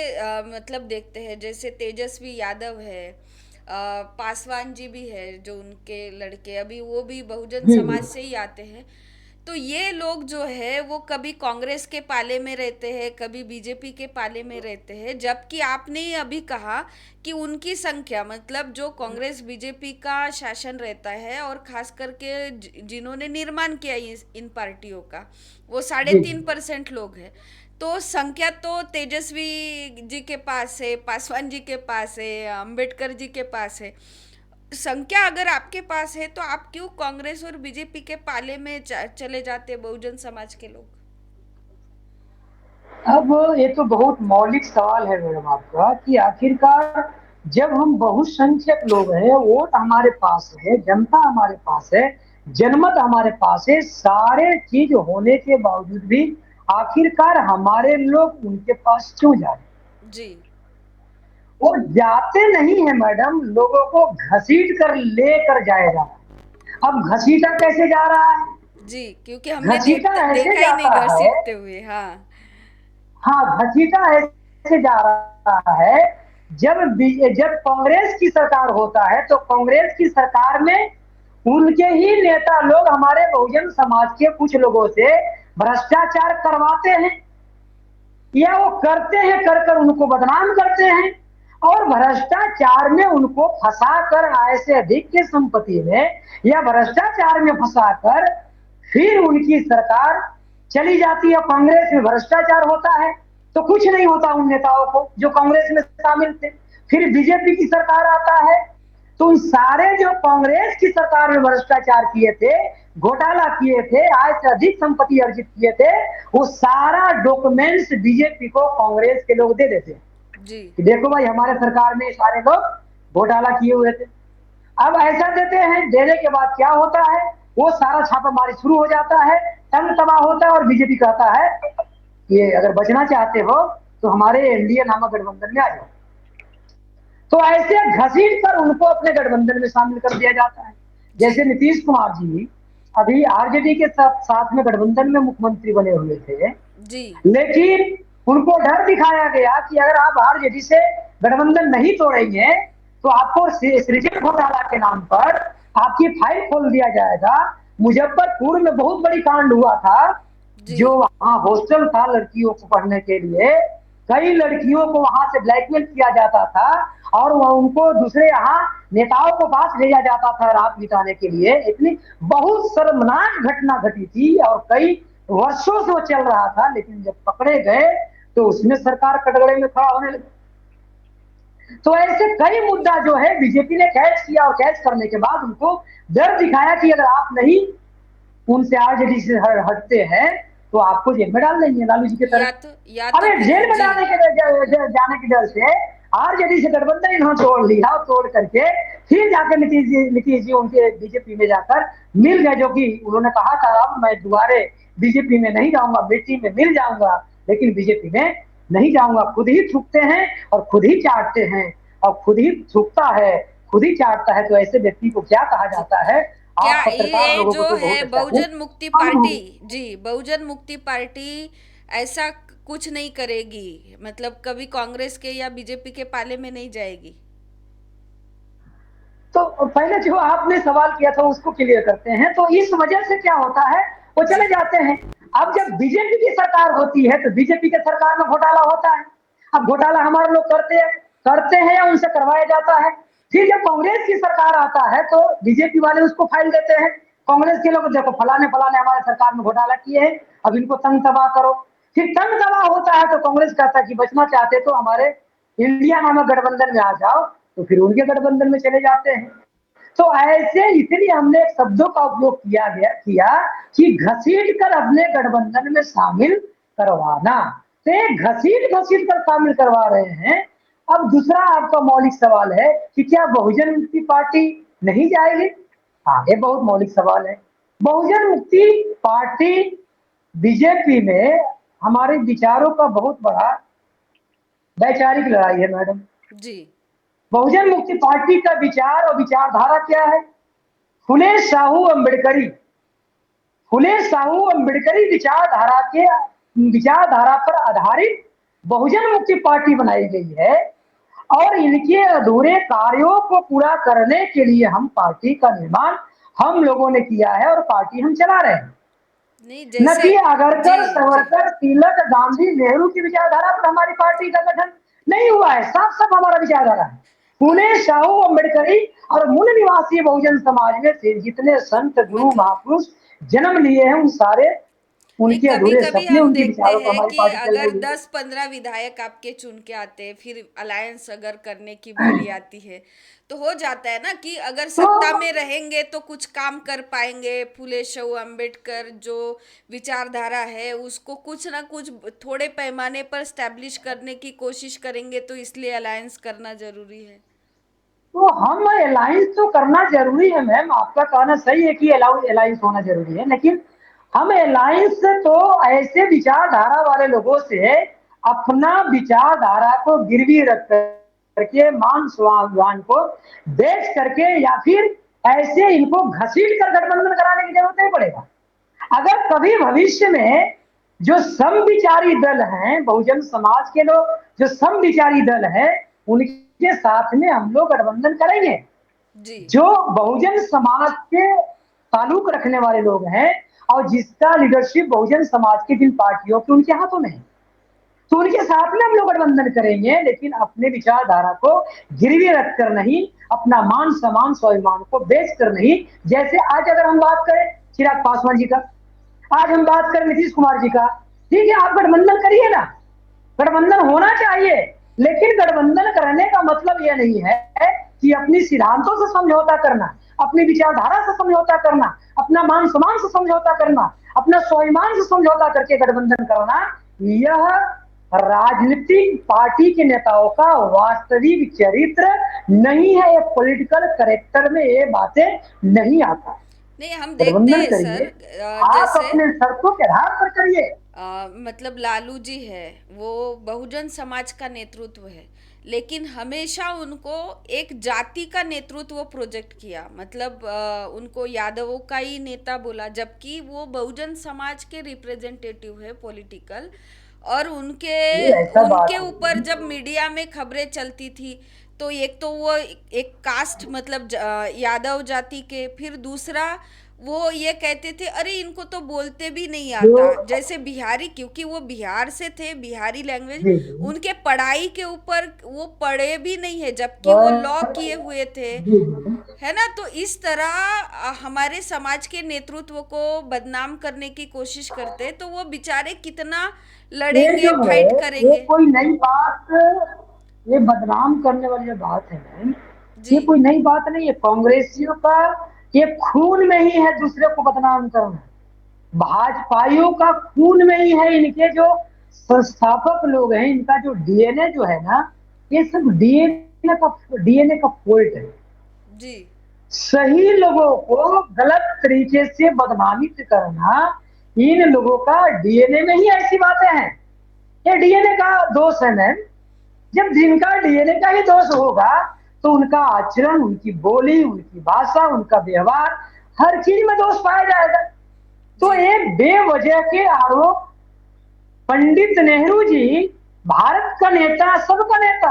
मतलब देखते हैं? जैसे तेजस्वी यादव है, पासवान जी भी है जो उनके लड़के, अभी वो भी बहुजन जी जी। समाज से ही आते हैं। तो ये लोग जो है वो कभी कांग्रेस के पाले में रहते हैं, कभी बीजेपी के पाले में रहते हैं, जबकि आपने ही अभी कहा कि उनकी संख्या, मतलब जो कांग्रेस बीजेपी का शासन रहता है और खास करके जिन्होंने निर्माण किया इन पार्टियों का, वो साढ़े जी तीन परसेंट लोग हैं। तो संख्या तो तेजस्वी जी के पास है, पासवान जी के पास है, अंबेडकर जी के पास है। संख्या अगर आपके पास है तो आप क्यों कांग्रेस और बीजेपी के पाले में चले जाते बहुजन समाज के लोग? अब ये तो बहुत मौलिक सवाल है मैडम आपका कि आखिरकार जब हम बहुसंख्यक लोग हैं, वोट हमारे पास है, जनता हमारे पास है, जनमत हमारे पास है, सारे चीज होने के बावजूद भी आखिरकार हमारे लोग उनके पास क्यों जाए? जी वो जाते नहीं है मैडम, लोगों को घसीट कर लेकर जाएगा। अब घसीटा कैसे जा रहा है? जी, क्योंकि हमने घसीटा ऐसे देखा ही नहीं जाता है। घसीटते हुए। हाँ हाँ, घसीटा ऐसे जा रहा है। जब कांग्रेस की सरकार होता है तो कांग्रेस की सरकार में उनके ही नेता लोग हमारे बहुजन समाज के कुछ लोगों से भ्रष्टाचार करवाते हैं, या वो करते हैं, कर कर उनको बदनाम करते हैं, और भ्रष्टाचार में उनको फंसाकर आय से अधिक की संपत्ति में या भ्रष्टाचार में फंसाकर फिर उनकी सरकार चली जाती है। कांग्रेस में भ्रष्टाचार होता है तो कुछ नहीं होता उन नेताओं को जो कांग्रेस में शामिल थे। फिर बीजेपी की सरकार आता है तो उन सारे जो कांग्रेस की सरकार में भ्रष्टाचार किए थे, घोटाला किए थे, आय से अधिक संपत्ति अर्जित किए थे, वो सारा डॉक्यूमेंट्स बीजेपी को कांग्रेस के लोग दे देते जी कि देखो भाई हमारे सरकार में सारे लोग घोटाला किए हुए थे। अब ऐसा देते हैं, देने के बाद क्या होता है, वो सारा छापामारी शुरू हो जाता है, तंग तबाह होता है और बीजेपी कहता है ये अगर बचना चाहते हो तो हमारे एनडीए नामक गठबंधन में आ जाओ। तो ऐसे घसीट कर उनको अपने गठबंधन में शामिल कर दिया जाता है। जी जैसे नीतीश कुमार जी अभी आरजेडी के साथ में गठबंधन में मुख्यमंत्री बने हुए थे, जी लेकिन उनको डर दिखाया गया कि अगर आप आरजेडी से गठबंधन नहीं तोड़ेंगे तो आपको सृजन घोटाला के नाम पर आपकी फाइल खोल दिया जाएगा। मुजफ्फरपुर में बहुत बड़ी कांड हुआ था, जी जो वहां हॉस्टल था लड़कियों को पढ़ने के लिए, कई लड़कियों को वहां से ब्लैकमेल किया जाता था और वह उनको दूसरे यहाँ नेताओं को पास भेजा जाता था रात बिताने के लिए। इतनी बहुत शर्मनाक घटना घटी थी और कई वर्षों से वो चल रहा था, लेकिन जब पकड़े गए तो उसमें सरकार कटघरे में खड़ा होने लगी। तो ऐसे कई मुद्दा जो है बीजेपी ने कैच किया और कैच करने के बाद उनको डर दिखाया कि अगर आप नहीं उनसे आरजेडी से हटते हैं तो आपको जेल में डाल देंगे, लालू जी की तरह। या तो अबे फिर जेल में जी जाने के डर से आरजेडी से गठबंधन इन्होंने तोड़ लिया और तोड़ करके फिर जाकर नीतीश जी उनके बीजेपी में जाकर मिल गए, जो कि उन्होंने कहा था अब मैं दोबारे बीजेपी में नहीं जाऊंगा, मिट्टी में मिल जाऊंगा, लेकिन बीजेपी में नहीं जाऊंगा। खुद ही थूकते हैं और खुद ही चाटते हैं, और खुद ही थूकता है खुद ही चाटता है, तो ऐसे व्यक्ति को क्या कहा जी जाता है? क्या आप पत्रकार ये लोगों को जो तो बहुत है अच्छा है। बहुजन मुक्ति पार्टी, जी बहुजन मुक्ति पार्टी ऐसा कुछ नहीं करेगी, मतलब कभी कांग्रेस के या बीजेपी के पाले में नहीं जाएगी? तो पहले जो आपने सवाल किया था उसको क्लियर करते हैं। तो इस वजह से क्या होता है, वो जी चले जाते हैं। अब जब बीजेपी की सरकार होती है तो बीजेपी के सरकार में घोटाला होता है। अब घोटाला हमारे लोग करते हैं या उनसे करवाया जाता है। फिर जब कांग्रेस की सरकार आता है तो बीजेपी वाले उसको फाइल देते हैं, कांग्रेस के लोग देखो फलाने फलाने हमारे सरकार में घोटाला किए हैं, अब इनको तंग तबाह करो। फिर तंग तबाह होता है तो कांग्रेस कहता है कि बचना चाहते तो हमारे इंडिया नामक गठबंधन में आ जाओ, तो फिर उनके गठबंधन में चले जाते हैं। तो ऐसे इसलिए हमने शब्दों का उपयोग किया कि घसीट कर अपने गठबंधन में शामिल करवाना। तो ये घसीट घसीट कर शामिल करवा रहे हैं। अब दूसरा आपका मौलिक सवाल है कि क्या बहुजन मुक्ति पार्टी नहीं जाएगी? हाँ, ये बहुत मौलिक सवाल है। बहुजन मुक्ति पार्टी बीजेपी में हमारे विचारों का बहुत बड़ा वैचारिक लड़ाई है मैडम। जी बहुजन मुक्ति पार्टी का विचार और विचारधारा क्या है? फुले साहू अम्बेडकरी फुले साहू अम्बेडकरी विचारधारा पर आधारित बहुजन मुक्ति पार्टी बनाई गई है, और इनके अधूरे कार्यों को पूरा करने के लिए हम पार्टी का निर्माण हम लोगों ने किया है और पार्टी हम चला रहे हैं। नहीं न जैसे कि जी अगरकर, जी सावरकर, तिलक, गांधी, नेहरू की विचारधारा पर हमारी पार्टी का गठन नहीं हुआ है। साफ साफ हमारा विचारधारा है पुणे साहू अम्बेडकरी और मूल निवासी बहुजन समाज में से जितने संत गुरु मतलब महापुरुष जन्म लिए हैं उन सारे नहीं, उनके कभी अधूरे कभी सपने हम उनके देखते विचारों पर हैं हमारी कि पार्टी चल अगर रही है। 10-15 विधायक आपके चुन के आते हैं, फिर अलायंस अगर करने की बारी आती है तो हो जाता है ना कि अगर तो सत्ता में रहेंगे तो कुछ काम कर पाएंगे, फुले शाहू अम्बेडकर जो विचारधारा है उसको कुछ ना कुछ थोड़े पैमाने पर स्टैब्लिश करने की कोशिश करेंगे, तो इसलिए अलायंस करना जरूरी है। तो हम अलायंस तो करना जरूरी है मैम, आपका कहना सही है कि अलायंस होना जरूरी है, लेकिन हम अलायंस तो ऐसे विचारधारा वाले लोगों से अपना विचारधारा को गिरवी रख करके मान स्वाभिमान को बेच करके या फिर ऐसे इनको घसीट कर गठबंधन कराने की जरूरत नहीं पड़ेगा। अगर कभी भविष्य में जो समविचारी दल हैं, बहुजन समाज के लोग जो समविचारी दल है, उनके साथ में हम लोग गठबंधन करेंगे। जी जो बहुजन समाज के ताल्लुक रखने वाले लोग हैं और जिसका लीडरशिप बहुजन समाज की जिन पार्टियों के उनके हाथों में है, तो उनके साथ में हम लोग गठबंधन करेंगे, लेकिन अपने विचारधारा को गिरवी रखकर नहीं, अपना मान सम्मान स्वाभिमान को बेच कर नहीं। जैसे आज अगर हम बात करें चिराग पासवान जी का, आज हम बात करें नीतीश कुमार जी का, ठीक है आप गठबंधन करिए ना, गठबंधन होना चाहिए, लेकिन गठबंधन करने का मतलब यह नहीं है कि अपनी सिद्धांतों से समझौता करना, अपनी विचारधारा से समझौता करना, अपना मान सम्मान से समझौता करना, अपना स्वाभिमान से समझौता करके गठबंधन करना, यह राजनीतिक पार्टी के नेताओं का वास्तविक चरित्र नहीं है। ये पॉलिटिकल करेक्टर में ये बातें नहीं आता। नहीं, हम देखते गठबंधन हैं करिए, सर, आप जैसे अपने शर्तों के आधार पर करिए। मतलब लालू जी है, वो बहुजन समाज का नेतृत्व है, लेकिन हमेशा उनको एक जाति का नेतृत्व प्रोजेक्ट किया, मतलब उनको यादवों का ही नेता बोला, जबकि वो बहुजन समाज के रिप्रेजेंटेटिव है पॉलिटिकल। और उनके ये ऐसा बात उनके ऊपर नहीं। जब मीडिया में खबरें चलती थी, तो एक तो वो एक कास्ट, मतलब यादव जाति के, फिर दूसरा वो ये कहते थे अरे इनको तो बोलते भी नहीं जो आता, जैसे बिहारी, क्योंकि वो बिहार से थे, बिहारी लैंग्वेज जी जी उनके पढ़ाई के ऊपर वो पढ़े भी नहीं है, जबकि वो लॉ और किए हुए थे, जी जी है ना। तो इस तरह हमारे समाज के नेतृत्व को बदनाम करने की कोशिश करते, तो वो बेचारे कितना ये लड़ेंगे, जो है, फाइट ये करेंगे। कोई नई बात, ये बदनाम करने वाली जो बात है मैम, जी। ये कोई नई बात नहीं है। कांग्रेसियों का ये खून में ही है दूसरे को बदनाम करना। भाजपाइयों का खून में ही है। इनके जो संस्थापक लोग हैं, इनका जो डीएनए जो है ना, ये सब डीएनए का फॉल्ट है। जी। सही लोगों को गलत तरीके से बदनामित करना, इन लोगों का डीएनए में ही ऐसी बातें हैं। ये डीएनए का दोष है मैम। जब जिनका डीएनए का ही दोष होगा, तो उनका आचरण, उनकी बोली, उनकी भाषा, उनका व्यवहार, हर चीज में दोष पाया जाएगा। तो जी। एक बेवजह के आरोप, पंडित नेहरू जी भारत का नेता, सबका नेता,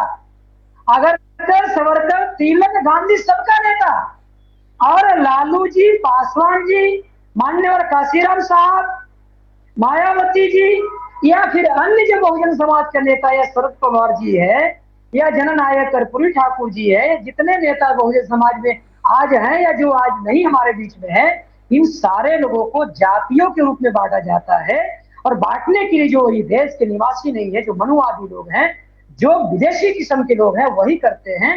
अगर सावरकर, तिलक, गांधी, सबका नेता, और लालू जी, पासवान जी, मान्यवर काशीराम साहब, मायावती जी, या फिर अन्य जो बहुजन समाज के नेता, या शरद पवार जी है, या जननायक कर्पूरी ठाकुर जी है, जितने नेता बहुजन समाज में आज हैं या जो आज नहीं हमारे बीच में है, इन सारे लोगों को जातियों के रूप में बांटा जाता है। और बांटने के लिए जो ये देश के निवासी नहीं है, जो मनुवादी लोग हैं, जो विदेशी किस्म के लोग हैं, वही करते हैं।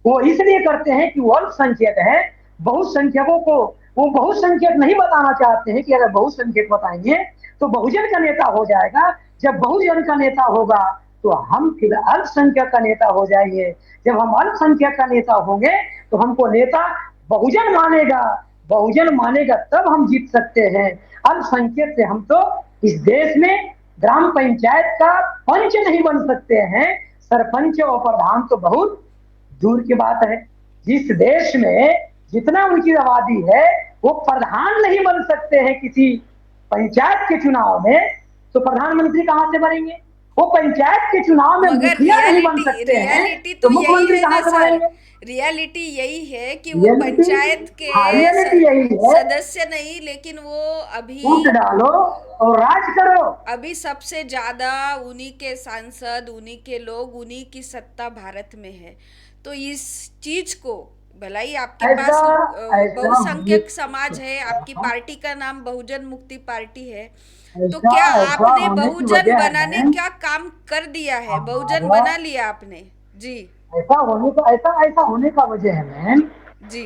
वो इसलिए करते हैं कि वो अल्पसंख्यक है। बहुसंख्यकों को वो बहुसंख्यक नहीं बताना चाहते हैं कि अगर बहुसंख्यक बताएंगे तो बहुजन का नेता हो जाएगा। जब बहुजन का नेता होगा तो हम फिर अल्पसंख्यक का नेता हो जाएंगे। जब हम अल्पसंख्यक का नेता होंगे तो हमको नेता बहुजन मानेगा। बहुजन मानेगा तब हम जीत सकते हैं। अल्पसंख्यक से हम तो इस देश में ग्राम पंचायत का पंच नहीं बन सकते हैं। सरपंच और प्रधान तो बहुत दूर की बात है। जिस देश में जितना उनकी आबादी है, वो प्रधान नहीं बन सकते हैं किसी पंचायत के चुनाव में, तो प्रधानमंत्री कहां से बनेंगे? वो पंचायत के चुनाव में मगर मुखिया नहीं बन रियलिटी सकते हैं, रियलिटी तो तो यही मुख्यमंत्री है कहां ना से सर, बनेंगे? रियलिटी यही है कि वो रियलिटी, पंचायत के हाँ रियलिटी यही है। सदस्य नहीं, लेकिन वो वोट अभी डालो और राज करो। अभी सबसे ज्यादा उन्हीं के सांसद, उन्हीं के लोग, उन्हीं की सत्ता भारत में है। तो इस चीज को, भला ही आपके ऐसा पास ऐसा होने बहुसंख्यक समाज है, आपकी पार्टी का नाम बहुजन मुक्ति पार्टी है, तो ऐसा क्या ऐसा आपने होने की बहुजन वजह बनाने है। क्या काम कर दिया है? बहुजन हमारा बना लिया आपने? जी। ऐसा होने का वजह है मैम जी।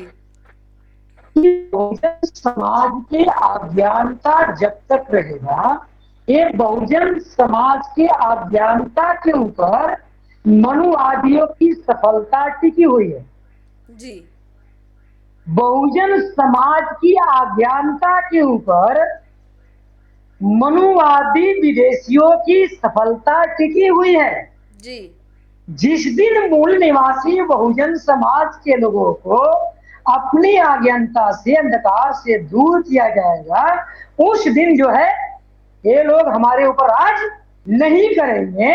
कि बहुजन समाज के अज्ञानता जब तक रहेगा, ये बहुजन समाज के अज्ञानता के ऊपर मनुवादियों की सफलता टिकी हुई है। जी। बहुजन समाज की अज्ञानता के ऊपर मनुवादी विदेशियों की सफलता टिकी हुई है। जी। जिस दिन मूल निवासी बहुजन समाज के लोगों को अपनी अज्ञानता से, अंधकार से दूर किया जाएगा, उस दिन जो है ये लोग हमारे ऊपर राज नहीं करेंगे।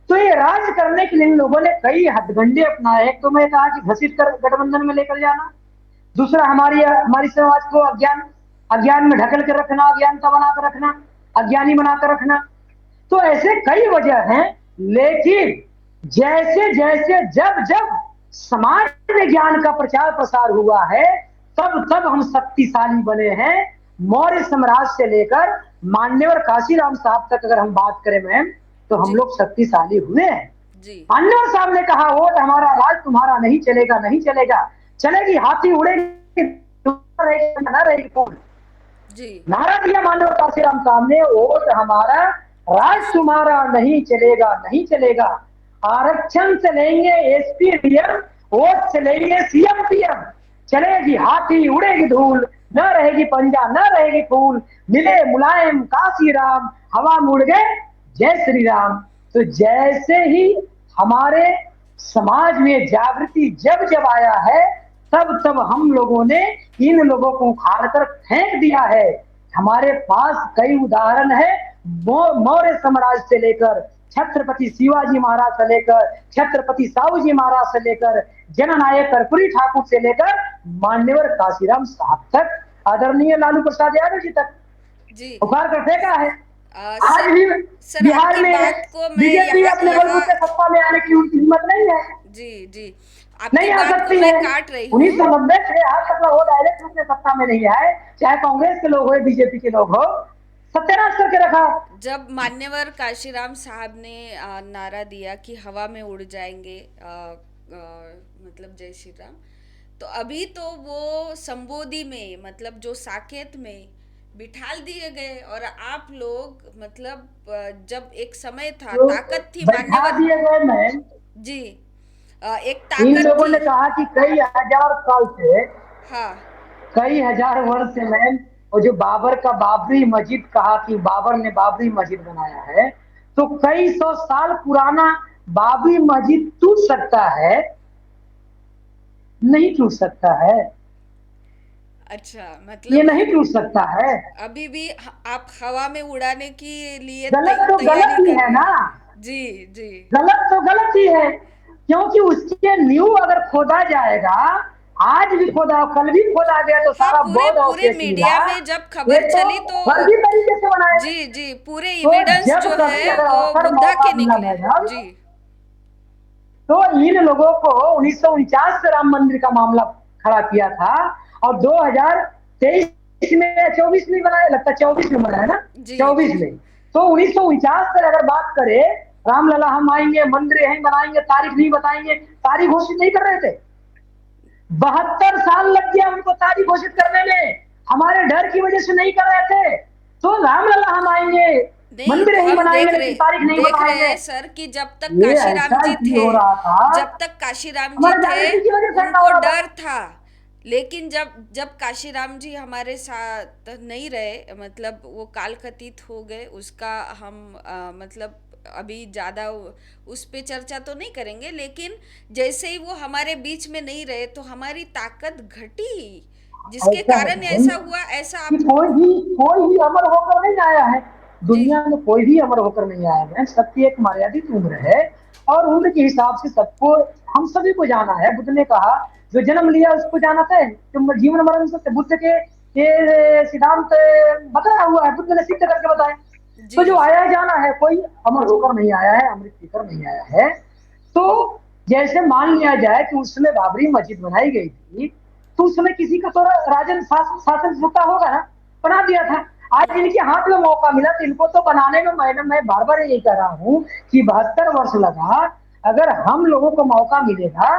तो ये राज करने के लिए इन लोगों ने कई हथकंडे अपनाए। एक तो मैं कहा कि घसीट कर गठबंधन में लेकर जाना, दूसरा हमारी हमारी समाज को अज्ञान में ढकल कर रखना, अज्ञानता बनाकर रखना, अज्ञानी बनाकर रखना। तो ऐसे कई वजह हैं। लेकिन जैसे जैसे जब जब समाज में ज्ञान का प्रचार प्रसार हुआ है, तब तब हम शक्तिशाली बने हैं। मौर्य साम्राज्य से लेकर मान्यवर काशीराम साहब तक अगर हम बात करें मैम, तो हम जी। लोग शक्तिशाली हुए हैं। जी मान्यवर साहब ने कहा वोट हमारा, राज तुम्हारा नहीं चलेगा, नहीं चलेगा, चलेगी हाथी उड़ेगी, ना रहेगी फूल। जी नारा दिया मानव काशीराम साहब ने, वोट हमारा, राज तुम्हारा नहीं चलेगा, नहीं चलेगा, आरक्षण से लेंगे एसपी डीएम, वोट से लेंगे सीएम पीएम, चलेगी हाथी उड़ेगी धूल, न रहेगी पंजा न रहेगी फूल, मिले मुलायम काशीराम, हवा में उड़ गए जय श्री राम। तो जैसे ही हमारे समाज में जागृति जब जब आया है, तब तब हम लोगों ने इन लोगों को उखाड़ कर फेंक दिया है। हमारे पास कई उदाहरण है, मौर्य साम्राज्य से लेकर छत्रपति शिवाजी महाराज से लेकर छत्रपति साहूजी महाराज से लेकर जननायक कर्पूरी ठाकुर से लेकर मान्यवर काशीराम साहब तक, आदरणीय लालू प्रसाद यादव जी तक जी। उखाड़ कर फेंका है। आज सर भी सर बिहार आपकी में बात को मैं बीजेपी यहाँ अपने यहाँ बलबूते सत्ता में आने की उनकी हिम्मत नहीं है, जी जी, आपकी नहीं आ बात को सकती मैं है। काट रही हूँ। 1990 से आज तक वो डायरेक्ट रूप में सत्ता में नहीं आए, चाहे कांग्रेस के लोग हो बीजेपी के लोग हो, सत्यानाश करके रखा। जब मान्यवर काशीराम साहब ने नारा दिया कि हवा में उड़ जाएंगे, मतलब जय श्री राम, तो अभी तो वो संबोधि में, मतलब जो साकेत में बिठाल दिए गए, और आप लोग मतलब जब एक समय था, तो ताकत थी बैठा मान्यवर। दिए गए मैम। जी, एक इन ताकत लोगों थी। ने कहा कि कई हजार साल से, हाँ कई हजार वर्ष से मैम, वो जो बाबर का बाबरी मस्जिद कहा कि बाबर ने बाबरी मस्जिद बनाया है, तो कई सौ साल पुराना बाबरी मस्जिद टूट सकता है? नहीं टूट सकता है, अच्छा, ये मतलब नहीं टूट सकता है। अभी भी आप हवा में उड़ाने के लिए गलत तो तैयारी गलत ही कर है रहे ना, हैं। जी जी। गलत तो गलत ही है, क्योंकि उसके न्यू अगर खोदा जाएगा, आज भी खोदा, कल भी खोदा गया, तो हाँ, सारा पूरे बौद्ध पूरे अवशेषिला मीडिया में जब ये खबर तो चली तो फर्जी तरीके से बनाया है। जी जी, पूरे तो एविडेंस जब जो कभी है अगर वो अवसर बुद्धा मौका के मिला निकले। मैडम, जी तो इन लोगों को 1949 से राम मंदिर का मामला खड़ा किया था, और 2023 में या 24 में बनाया, लगता है 24 में बनाया ना, जी 24 जी में। तो 1949 से अगर बात करें, रामलला हम आएंगे, मंदिर यहीं बनाएंगे, तारीख नहीं बताएंगे, तारीख घोषित नहीं कर रहे थे। 72 साल लग गया उनको तारीख घोषित करने में, हमारे डर की वजह से नहीं कर रहे थे। तो रामलला हम आएंगे, नहीं, मंदिर यहीं हम बनाएंगे, लेकिन तारीख नहीं देख रहे बताएंगे। हैं सर कि जब तक ये काशीराम ऐसा जी इसलिए थे, हो रहा था, जब तक काशीराम जी हमारे थे जागृति की वजह से ऐसा हो उनको रहा था। डर था। लेकिन जब जब काशीराम जी हमारे साथ नहीं रहे, मतलब वो काल कतीत हो गए, उसका हम मतलब अभी ज़्यादा उस पे चर्चा तो नहीं करेंगे, लेकिन जैसे ही वो हमारे बीच में नहीं रहे तो हमारी ताकत घटी, जिसके ऐसा है कारण बहन ऐसा हुआ, ऐसा कि आप। कोई भी अमर होकर नहीं आया है, जी दुनिया में कोई भी अमर होकर नहीं आया है। सबकी एक मर्यादित उम्र है, और उम्र के हिसाब से सबको, हम सभी को जाना है। बुद्ध ने कहा जो जन्म लिया उसको जाना था, जो जीवन मरण से बुद्ध के ये सिद्धांत बताया हुआ है, बुद्ध ने सिद्ध करके बताए। तो जी जो आया है जाना है, कोई अमर होकर नहीं आया है, अमृत पीकर नहीं आया है। तो जैसे मान लिया जाए कि उसमें बाबरी मस्जिद बनाई गई थी, तो उसमें किसी का तो राजन शासन होता होगा ना, बना दिया था। आज इनके हाथ में मौका मिला, तो इनको तो बनाने में, मैडम मैं बार बार यही कह रहा हूँ कि 72 वर्ष लगा। अगर हम लोगों को मौका मिलेगा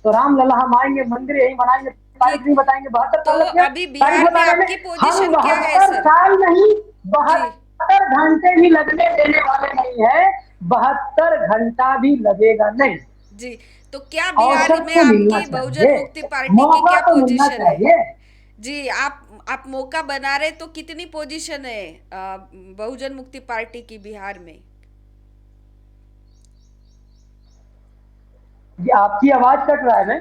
तो रामलला हम आएंगे, मंदिर यही बनाएंगे, तारीख ठीक। नहीं बताएंगे। 72 साल तो लग गया अभी तारीख बिहार में बताने में। आपकी हम पोजीशन क्या है 72 सर? साल नहीं, जी 72 घंटे भी लगने देने वाले नहीं है, 72 घंटा भी लगेगा नहीं। जी, तो क्या और बिहार में सबको मिलना आपकी बहुजन चाहिए, मुक्ति पार्टी की मौका क्या तो मिलना पोजीशन है? चाहिए। जी, आप मौका बना रहे तो कितनी पोजीशन है बहुजन मुक्ति पार्टी की बिहार में? जी आपकी आवाज कट रहा है मैम,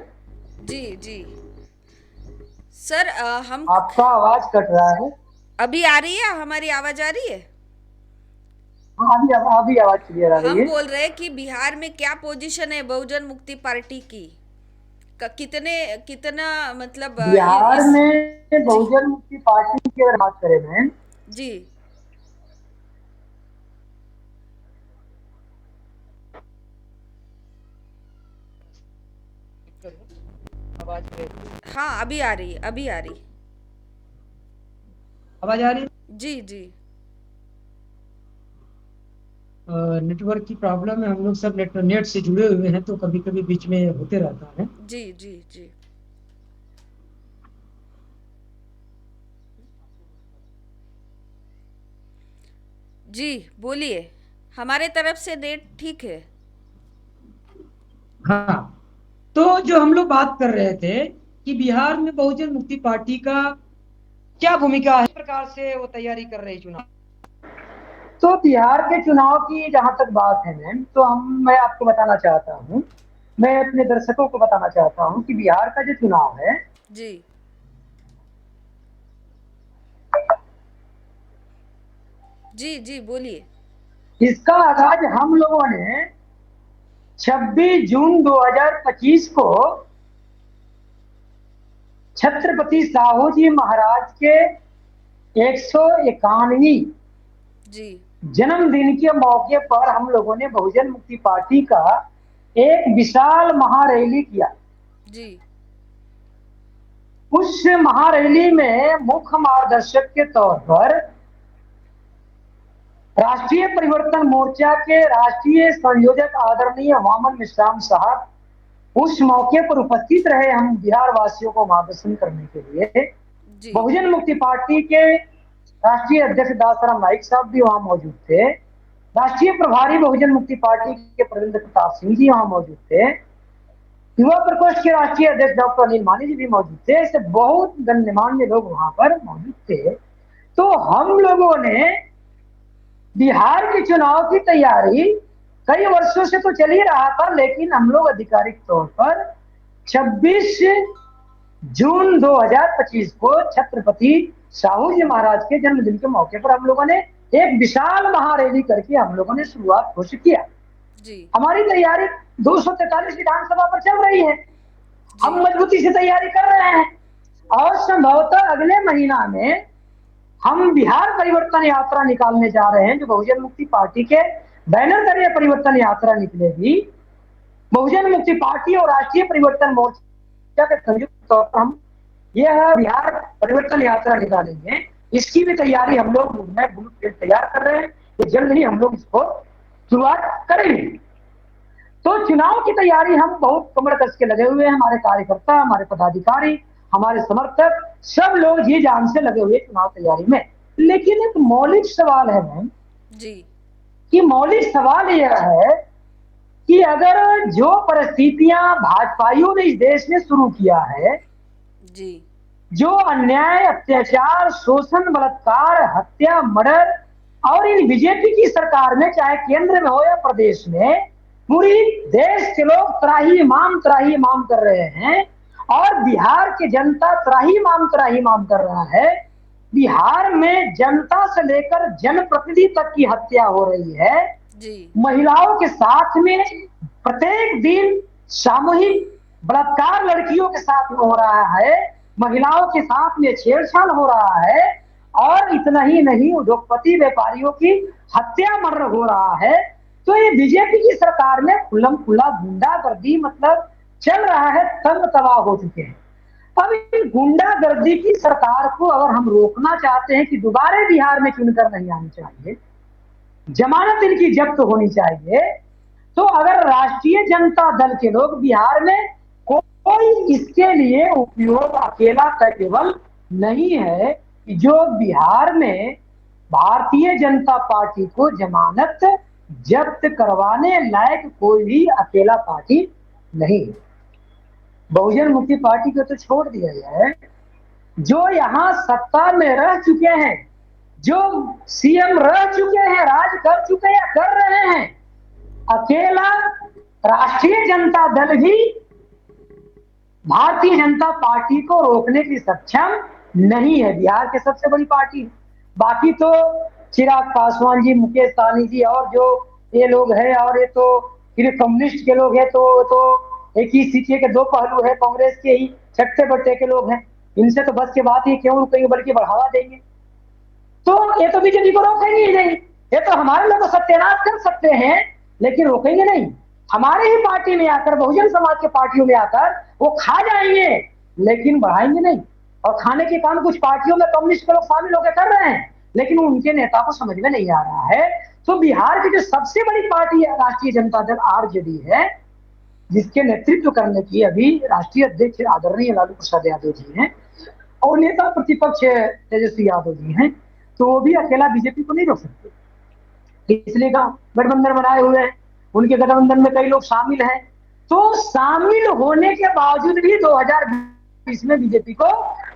जी जी सर, हम आपका आवाज कट रहा है। अभी आ रही है, हमारी आवाज आ रही है? हाँ, अभी आवाज क्लियर आ रही हम है। बोल रहे हैं कि बिहार में क्या पोजीशन है बहुजन मुक्ति पार्टी की, कितने कितना मतलब बिहार इस। में जी बहुजन मुक्ति पार्टी की अगर बात करें मैम, जी आवाज हाँ, अभी आ रही, अभी आ रही। आवाज आ रही है। जी जी नेटवर्क की प्रॉब्लम है, हम लोग सब नेट से जुड़े हुए हैं, तो कभी कभी बीच में होते रहता है। जी जी जी जी, बोलिए। हमारे तरफ से नेट ठीक है। हाँ, तो जो हम लोग बात कर रहे थे कि बिहार में बहुजन मुक्ति पार्टी का क्या भूमिका है, किस प्रकार से वो तैयारी कर रही चुनाव। तो बिहार के चुनाव की जहां तक बात है मैम, तो मैं आपको बताना चाहता हूँ, मैं अपने दर्शकों को बताना चाहता हूँ कि बिहार का जो चुनाव है, जी जी जी, बोलिए। इसका आगाज हम लोगों ने 26 जून 2025 को छत्रपति साहू जी महाराज के 151वीं जी जन्मदिन के मौके पर हम लोगों ने बहुजन मुक्ति पार्टी का एक विशाल महारैली किया। जी उस महारैली में मुख्य मार्गदर्शक के तौर पर राष्ट्रीय परिवर्तन मोर्चा के राष्ट्रीय संयोजक आदरणीय वामन मिश्राम साहब उस मौके पर उपस्थित रहे, हम बिहार वासियों को मार्गदर्शन करने के लिए। जी बहुजन मुक्ति पार्टी के राष्ट्रीय अध्यक्ष दासाराम नाइक साहब भी वहां मौजूद थे। राष्ट्रीय प्रभारी बहुजन मुक्ति पार्टी के प्रवीण प्रताप सिंह जी वहां मौजूद थे। युवा प्रकोष्ठ के राष्ट्रीय अध्यक्ष डॉक्टर अनिल मानी जी भी मौजूद थे। ऐसे बहुत गणमान्य लोग वहां पर मौजूद थे। तो हम लोगों ने बिहार के चुनाव की तैयारी कई वर्षों से तो चल ही रहा था, लेकिन हम लोग आधिकारिक तौर पर 26 जून 2025 को छत्रपति साहू जी महाराज के जन्मदिन के मौके पर हम लोगों ने एक विशाल महारैली करके हम लोगों ने शुरुआत घोषित किया। जी हमारी तैयारी 243 विधानसभा पर चल रही है, जी हम मजबूती से तैयारी कर रहे हैं और संभवतः अगले महीना में हम बिहार परिवर्तन यात्रा निकालने जा रहे हैं, जो बहुजन मुक्ति पार्टी के बैनर तले परिवर्तन यात्रा निकलेगी। बहुजन मुक्ति पार्टी और राष्ट्रीय परिवर्तन मोर्चा के संयुक्त तौर पर हम यह बिहार परिवर्तन यात्रा निकालेंगे। इसकी भी तैयारी हम लोग ब्लूप्रिंट तैयार कर रहे हैं कि जल्द ही हम लोग इसको शुरुआत करेंगे। तो चुनाव की तैयारी हम बहुत कमर कस के लगे हुए हैं, हमारे कार्यकर्ता, हमारे पदाधिकारी, हमारे समर्थक, सब लोग जी जान से लगे हुए चुनाव तैयारी में। लेकिन एक मौलिक सवाल है मैम, जी कि मौलिक सवाल यह है कि अगर जो परिस्थितियां भाजपाइयों ने इस देश में शुरू किया है, जी जो अन्याय, अत्याचार, शोषण, बलात्कार, हत्या, मर्डर, और इन बीजेपी की सरकार में, चाहे केंद्र में हो या प्रदेश में, पूरी देश के लोग त्राही माम कर रहे हैं और बिहार की जनता त्राही माम कर रहा है। बिहार में जनता से लेकर जनप्रतिनिधि तक की हत्या हो रही है। जी महिलाओं के साथ में प्रत्येक दिन सामूहिक बलात्कार लड़कियों के साथ में हो रहा है, महिलाओं के साथ में छेड़छाड़ हो रहा है, और इतना ही नहीं उद्योगपति व्यापारियों की हत्या मर्डर हो रहा है। तो ये बीजेपी की सरकार में खुल्लम खुल्ला गुंडागर्दी मतलब चल रहा है, तंग तबाह हो चुके हैं। अब इन गुंडागर्दी की सरकार को अगर हम रोकना चाहते हैं कि दोबारा बिहार में चुनकर नहीं आनी चाहिए, जमानत इनकी जब्त होनी चाहिए, तो अगर राष्ट्रीय जनता दल के लोग बिहार में, कोई इसके लिए उपयोग अकेला केवल नहीं है कि जो बिहार में भारतीय जनता पार्टी को जमानत जब्त करवाने लायक कोई भी अकेला पार्टी नहीं है। बहुजन मुक्ति पार्टी को तो छोड़ दिया जाए, जो यहाँ सत्ता में रह चुके हैं, जो सीएम रह चुके हैं, राज कर चुके हैं या कर रहे हैं, अकेला राष्ट्रीय जनता दल भी भारतीय जनता पार्टी को रोकने की सक्षम नहीं है। बिहार के सबसे बड़ी पार्टी, बाकी तो चिराग पासवान जी, मुकेश सहनी जी और जो ये लोग हैं, और ये तो फिर कम्युनिस्ट के लोग हैं, तो एक ही सिक्के के दो पहलू है, कांग्रेस के ही छठे बट्टे के लोग हैं। इनसे तो बस की बात ही क्यों रुकेंगे, बल्कि बढ़ावा देंगे। तो ये तो बीजेपी को रोकेंगे ही नहीं। ये तो हमारे लोग सत्यानाश कर सकते हैं लेकिन रोकेंगे नहीं। हमारे ही पार्टी में आकर, बहुजन समाज के पार्टियों में आकर वो खा जाएंगे लेकिन बढ़ाएंगे नहीं। और खाने के काम कुछ पार्टियों में कम्युनिस्ट के लोग शामिल होकर कर रहे हैं, लेकिन उनके नेता को समझ में नहीं आ रहा है तो बिहार की जो सबसे बड़ी पार्टी है राष्ट्रीय जनता दल आरजेडी है, जिसके नेतृत्व करने की अभी राष्ट्रीय अध्यक्ष आदरणीय लालू प्रसाद यादव जी हैं और नेता प्रतिपक्ष तेजस्वी यादव जी हैं, तो वो भी अकेला बीजेपी को नहीं रोक सकते, इसलिए गठबंधन बनाए हुए हैं। उनके गठबंधन में कई लोग शामिल हैं, तो शामिल होने के बावजूद भी 2020 में बीजेपी को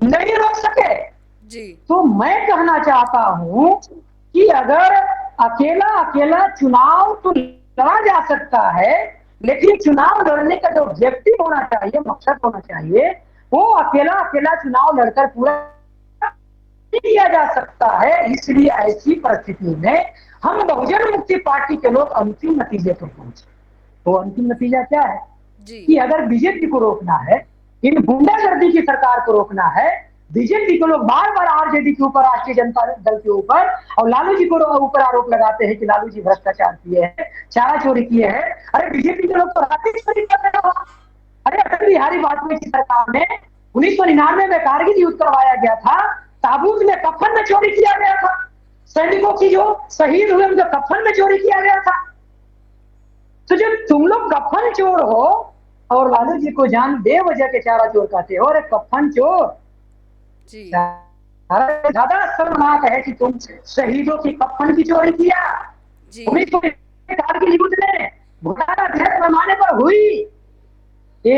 नहीं रोक सके। जी तो मैं कहना चाहता हूं कि अगर अकेला अकेला चुनाव तो लड़ा जा सकता है, लेकिन चुनाव लड़ने का जो ऑब्जेक्टिव होना चाहिए, मकसद होना चाहिए, वो अकेला अकेला चुनाव लड़कर पूरा नहीं किया जा सकता है। इसलिए ऐसी परिस्थिति में हम बहुजन मुक्ति पार्टी के लोग अंतिम नतीजे पर पहुंचे। तो अंतिम नतीजा क्या है जी कि अगर बीजेपी को रोकना है, इन गुंडागर्दी की सरकार को रोकना है, बीजेपी को लोग बार बार आरजेडी के ऊपर, राष्ट्रीय जनता दल के ऊपर और लालू जी को ऊपर आरोप लगाते हैं कि लालू जी भ्रष्टाचार किए हैं, चारा चोरी किए हैं। अरे बीजेपी के लोग तो राशि चोरी कर रहे हो। अरे अटल बिहारी वाजपेयी की सरकार में 1999 में कारगिल युद्ध करवाया गया था, ताबूत में कफन में चोरी किया गया था, सैनिकों की जो शहीद हुए उनके कफन में चोरी किया गया था। तो जब तुम लोग कफन चोर हो और लालू जी को जान बेवजह के चारा चोर कहते हो, अरे कफन चोर, जी ज्यादा शर्मनाक है कि तुम शहीदों की कफन की चोरी किया। जी 1999 कारगिल युद्ध में घोटाला ढेर पैमाने पर हुई। ये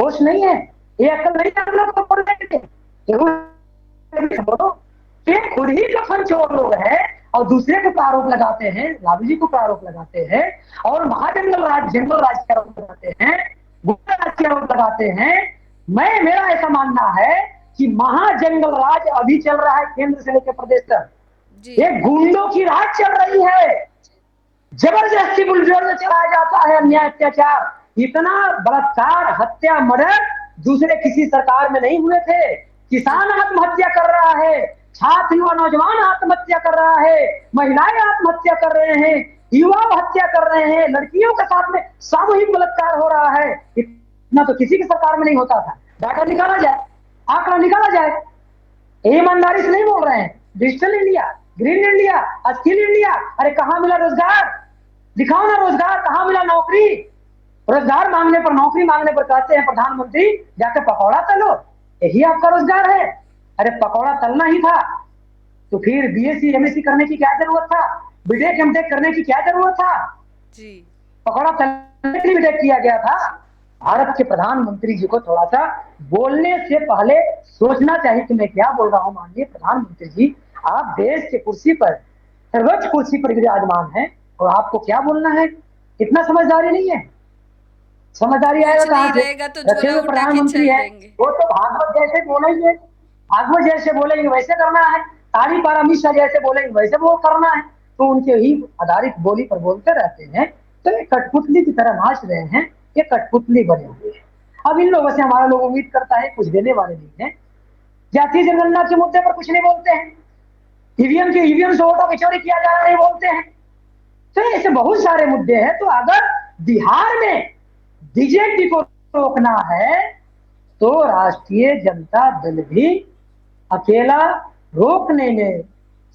होश नहीं है, ये अकल नहीं है हम लोग को बोलने के। ये खुद ही कफन चोर लोग हैं और दूसरे को आरोप लगाते हैं, लालू जी को आरोप लगाते हैं और महाजंगल राज, जंगल राज का आरोप लगाते हैं, गुप्ता राज का आरोप लगाते हैं। मेरा ऐसा मानना है कि महाजंगल राज अभी चल रहा है केंद्र से लेकर प्रदेश तक। जी ये गुंडों की राज चल रही है, जबरदस्ती बुलडोजर चलाया जाता है, अन्याय अत्याचार। इतना बलात्कार, हत्या, मर्डर दूसरे किसी सरकार में नहीं हुए थे। किसान आत्महत्या कर रहा है, छात्र युवा नौजवान आत्महत्या कर रहा है, महिलाएं आत्महत्या कर रहे हैं, युवा हत्या कर रहे हैं, लड़कियों के साथ में सामूहिक बलात्कार हो रहा है। इतना तो किसी की सरकार में नहीं होता था। डाटा निकाला जाए, आंकड़ा निकाला जाए, ईमानदारी से नहीं बोल रहे हैं। Digital India, green India, skill India, अरे कहाँ मिला रोजगार? दिखाओ ना रोजगार, कहाँ मिला नौकरी? रोजगार मांगने पर, नौकरी मांगने पर कहते हैं प्रधानमंत्री जाकर पकौड़ा तलो, यही आपका रोजगार है। अरे पकौड़ा तलना ही था तो फिर बीएससी एमएससी करने की क्या जरूरत था? बीटेक एमटेक करने की क्या जरूरत था? जी पकौड़ा तलने के लिए बीटेक किया गया था। भारत के प्रधानमंत्री जी को थोड़ा सा बोलने से पहले सोचना चाहिए कि मैं क्या बोल रहा हूं। माननीय प्रधानमंत्री जी, आप देश के कुर्सी पर, सर्वोच्च कुर्सी पर विराजमान है और आपको क्या बोलना है? इतना समझदारी नहीं है। समझदारी आएगा कुछ कहां नहीं से? रहेगा तो रखे झोला हुए उठा के प्रधानमंत्री चल है, देंगे। वो तो भागवत जैसे बोलेंगे, भागवत जैसे बोलेंगे वैसे करना है, तारी पारा मिश्रा जैसे बोलेंगे वैसे वो करना है। तो उनके ही आधारित बोली पर बोलते रहते हैं, तो ये कठपुतली की तरह नाच रहे हैं, ये कठपुतली बने हुए हैं। अब इन लोगों से हमारा लोग उम्मीद करता है कुछ देने वाले नहीं है। जातीय जनगणना के मुद्दे पर कुछ नहीं बोलते हैं, ईवीएम से वोटों की चोरी किया जा रहा है नहीं बोलते हैं। तो ऐसे बहुत सारे मुद्दे हैं। तो अगर बिहार में बीजेपी को रोकना है तो राष्ट्रीय जनता दल भी अकेला रोकने में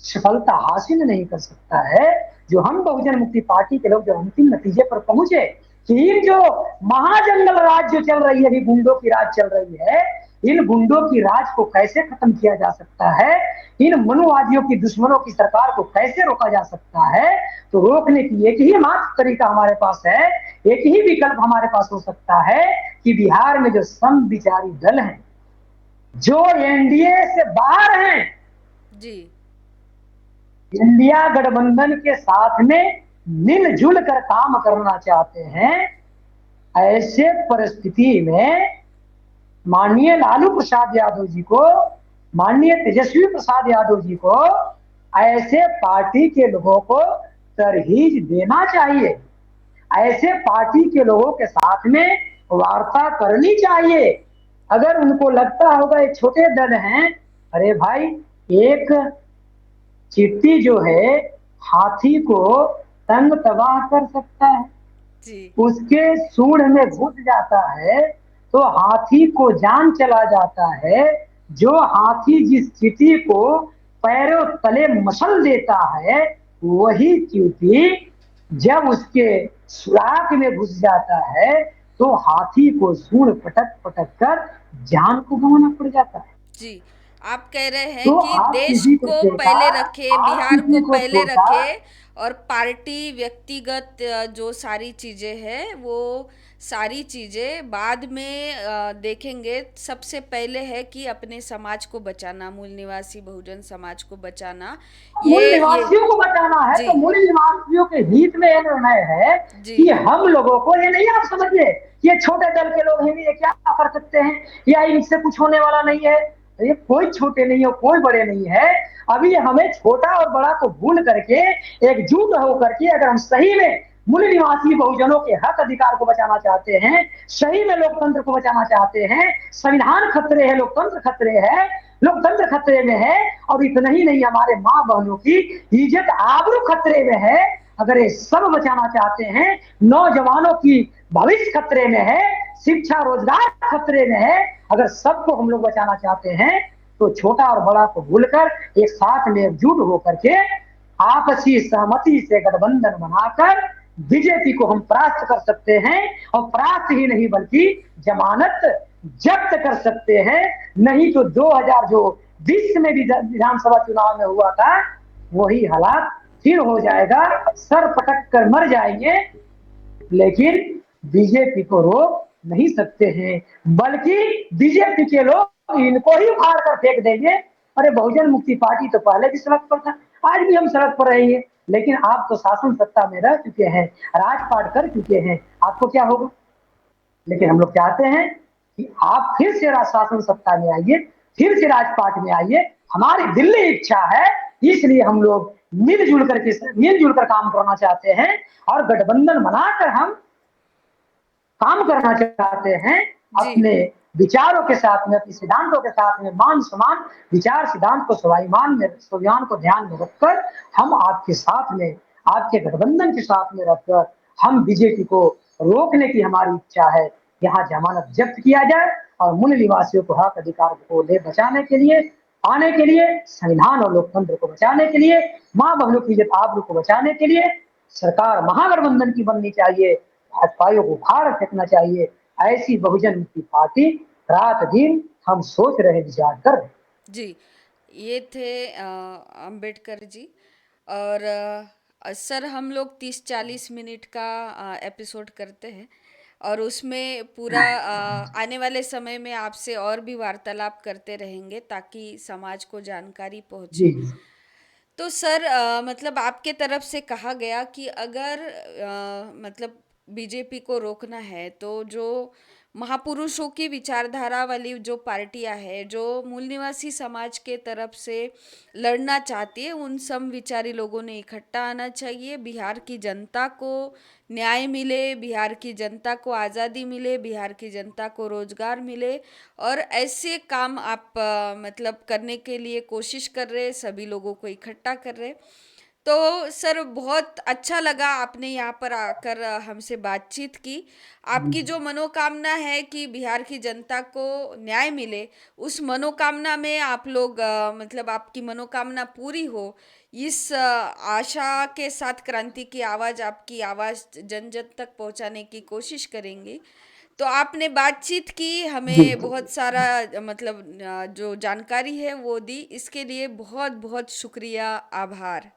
सफलता हासिल नहीं कर सकता है। जो हम बहुजन मुक्ति पार्टी के लोग जो अंतिम नतीजे पर पहुंचे कि इन जो महाजंगल राज जो चल रही है, अभी गुंडों की राज चल रही है, इन गुंडों की राज को कैसे खत्म किया जा सकता है, इन मनुवादियों की, दुश्मनों की सरकार को कैसे रोका जा सकता है। तो रोकने की एक ही मात्र तरीका हमारे पास है, एक ही विकल्प हमारे पास हो सकता है कि बिहार में जो समविचारी दल हैं, जो एनडीए से बाहर हैं, जी इंडिया गठबंधन के साथ में मिलजुल कर काम करना चाहते हैं, ऐसे परिस्थिति में माननीय लालू प्रसाद यादव जी को, माननीय तेजस्वी प्रसाद यादव जी को, ऐसे पार्टी के लोगों को तरहीज देना चाहिए। ऐसे पार्टी के लोगों के साथ में वार्ता करनी चाहिए। अगर उनको लगता होगा ये छोटे दल हैं, अरे भाई एक चिट्टी जो है हाथी को तंग तबाह कर सकता है, जी उसके सूंड में घुस जाता है तो हाथी को जान चला जाता है। जो हाथी जिस चींटी को पैरों तले मसल देता है वही चींटी जब उसके सुराख में घुस जाता है तो हाथी को सूंड पटक पटक कर जान को गंवाना पड़ जाता है। जी, आप कह रहे हैं तो कि आप देश किसी को को देखा, पहले रखे, आप बिहार को किसी को पहले छोटा। रखे, और पार्टी व्यक्तिगत जो सारी चीजें हैं वो सारी चीजें बाद में देखेंगे। सबसे पहले है कि अपने समाज को बचाना, मूल निवासी बहुजन समाज को बचाना। मूल ये निवासियों को बचाना है जी, तो मूल निवासियों के हित में यह निर्णय है जी, कि हम लोगों को, ये नहीं आप समझिए ये छोटे दल के लोग हैं, ये क्या कर सकते हैं या इनसे कुछ होने वाला नहीं है। ये कोई छोटे नहीं है, कोई बड़े नहीं है। अभी हमें छोटा और बड़ा को भूल करके एकजुट होकर के अगर हम सही में मूल निवासी बहुजनों के हक अधिकार को बचाना चाहते हैं, सही में लोकतंत्र को बचाना चाहते हैं, संविधान खतरे है, लोकतंत्र खतरे है, लोकतंत्र खतरे में है, और इतना ही नहीं हमारे माँ बहनों की इज्जत आबरू खतरे में है। अगर ये सब बचाना चाहते हैं, नौजवानों की भविष्य खतरे में है, शिक्षा रोजगार खतरे में है, अगर सबको हम लोग बचाना चाहते हैं तो छोटा और बड़ा को भूलकर एक साथ में एकजुट होकर के आपसी सहमति से गठबंधन बनाकर बीजेपी को हम परास्त कर सकते हैं। और परास्त ही नहीं बल्कि जमानत जब्त कर सकते हैं। नहीं तो 2000 जो 20 में भी विधानसभा चुनाव में हुआ था वही हालात फिर हो जाएगा, सर पटक कर मर जाएंगे। लेकिन बीजेपी को रोक नहीं सकते हैं, बल्कि बीजेपी के लोग इनको ही उखाड़ कर फेंक देंगे। अरे बहुजन मुक्ति पार्टी तो पहले भी सड़क पर था, आज भी हम सड़क पर रहेंगे। लेकिन आप तो शासन सत्ता में रह चुके हैं, राजपाट कर चुके हैं, आपको क्या होगा। लेकिन हम लोग चाहते हैं कि आप फिर से शासन सत्ता में आइए, फिर से राजपाट में आइए, हमारी दिल्ली इच्छा है। इसलिए हम लोग मिलजुल कर काम करना चाहते हैं और गठबंधन बनाकर हम काम करना चाहते हैं जी, अपने विचारों के साथ में, अपने सिद्धांतों के साथ में, मान सम्मान विचार सिद्धांत को स्वाभिमान को ध्यान में रखकर हम आपके साथ में, आपके गठबंधन के साथ में रखकर हम बीजेपी को रोकने की हमारी इच्छा है। यहाँ जमानत जब्त किया जाए और मूल निवासियों को हक अधिकार को ले बचाने के लिए, आने के लिए, संविधान और लोकतंत्र को बचाने के लिए, माँ बहनों की इज्जत आबरू को बचाने के लिए सरकार महागठबंधन की बननी चाहिए, भाजपाइयों को उखाड़ फेंकना चाहिए। ऐसी बहुजन मुक्ति पार्टी रात दिन हम सोच रहे, विचार कर रहे। जी। ये थे अंबेडकर जी। और सर हम लोग 30-40 मिनट का एपिसोड करते हैं, और उसमें पूरा आने वाले समय में आपसे और भी वार्तालाप करते रहेंगे ताकि समाज को जानकारी जी पहुंचे। तो सर मतलब आपके तरफ से कहा गया कि अगर मतलब बीजेपी को रोकना है तो जो महापुरुषों की विचारधारा वाली जो पार्टियां हैं जो मूल निवासी समाज के तरफ से लड़ना चाहती है, उन समविचारी लोगों ने इकट्ठा आना चाहिए। बिहार की जनता को न्याय मिले, बिहार की जनता को आज़ादी मिले, बिहार की जनता को रोजगार मिले, और ऐसे काम आप मतलब करने के लिए कोशिश कर रहे, सभी लोगों को इकट्ठा कर रहे। तो सर बहुत अच्छा लगा आपने यहाँ पर आकर हमसे बातचीत की। आपकी जो मनोकामना है कि बिहार की जनता को न्याय मिले, उस मनोकामना में आप लोग मतलब आपकी मनोकामना पूरी हो, इस आशा के साथ क्रांति की आवाज़, आपकी आवाज़ जन जन तक पहुँचाने की कोशिश करेंगी। तो आपने बातचीत की, जी हमें बहुत सारा मतलब जो जानकारी है वो दी, इसके लिए बहुत बहुत शुक्रिया, आभार।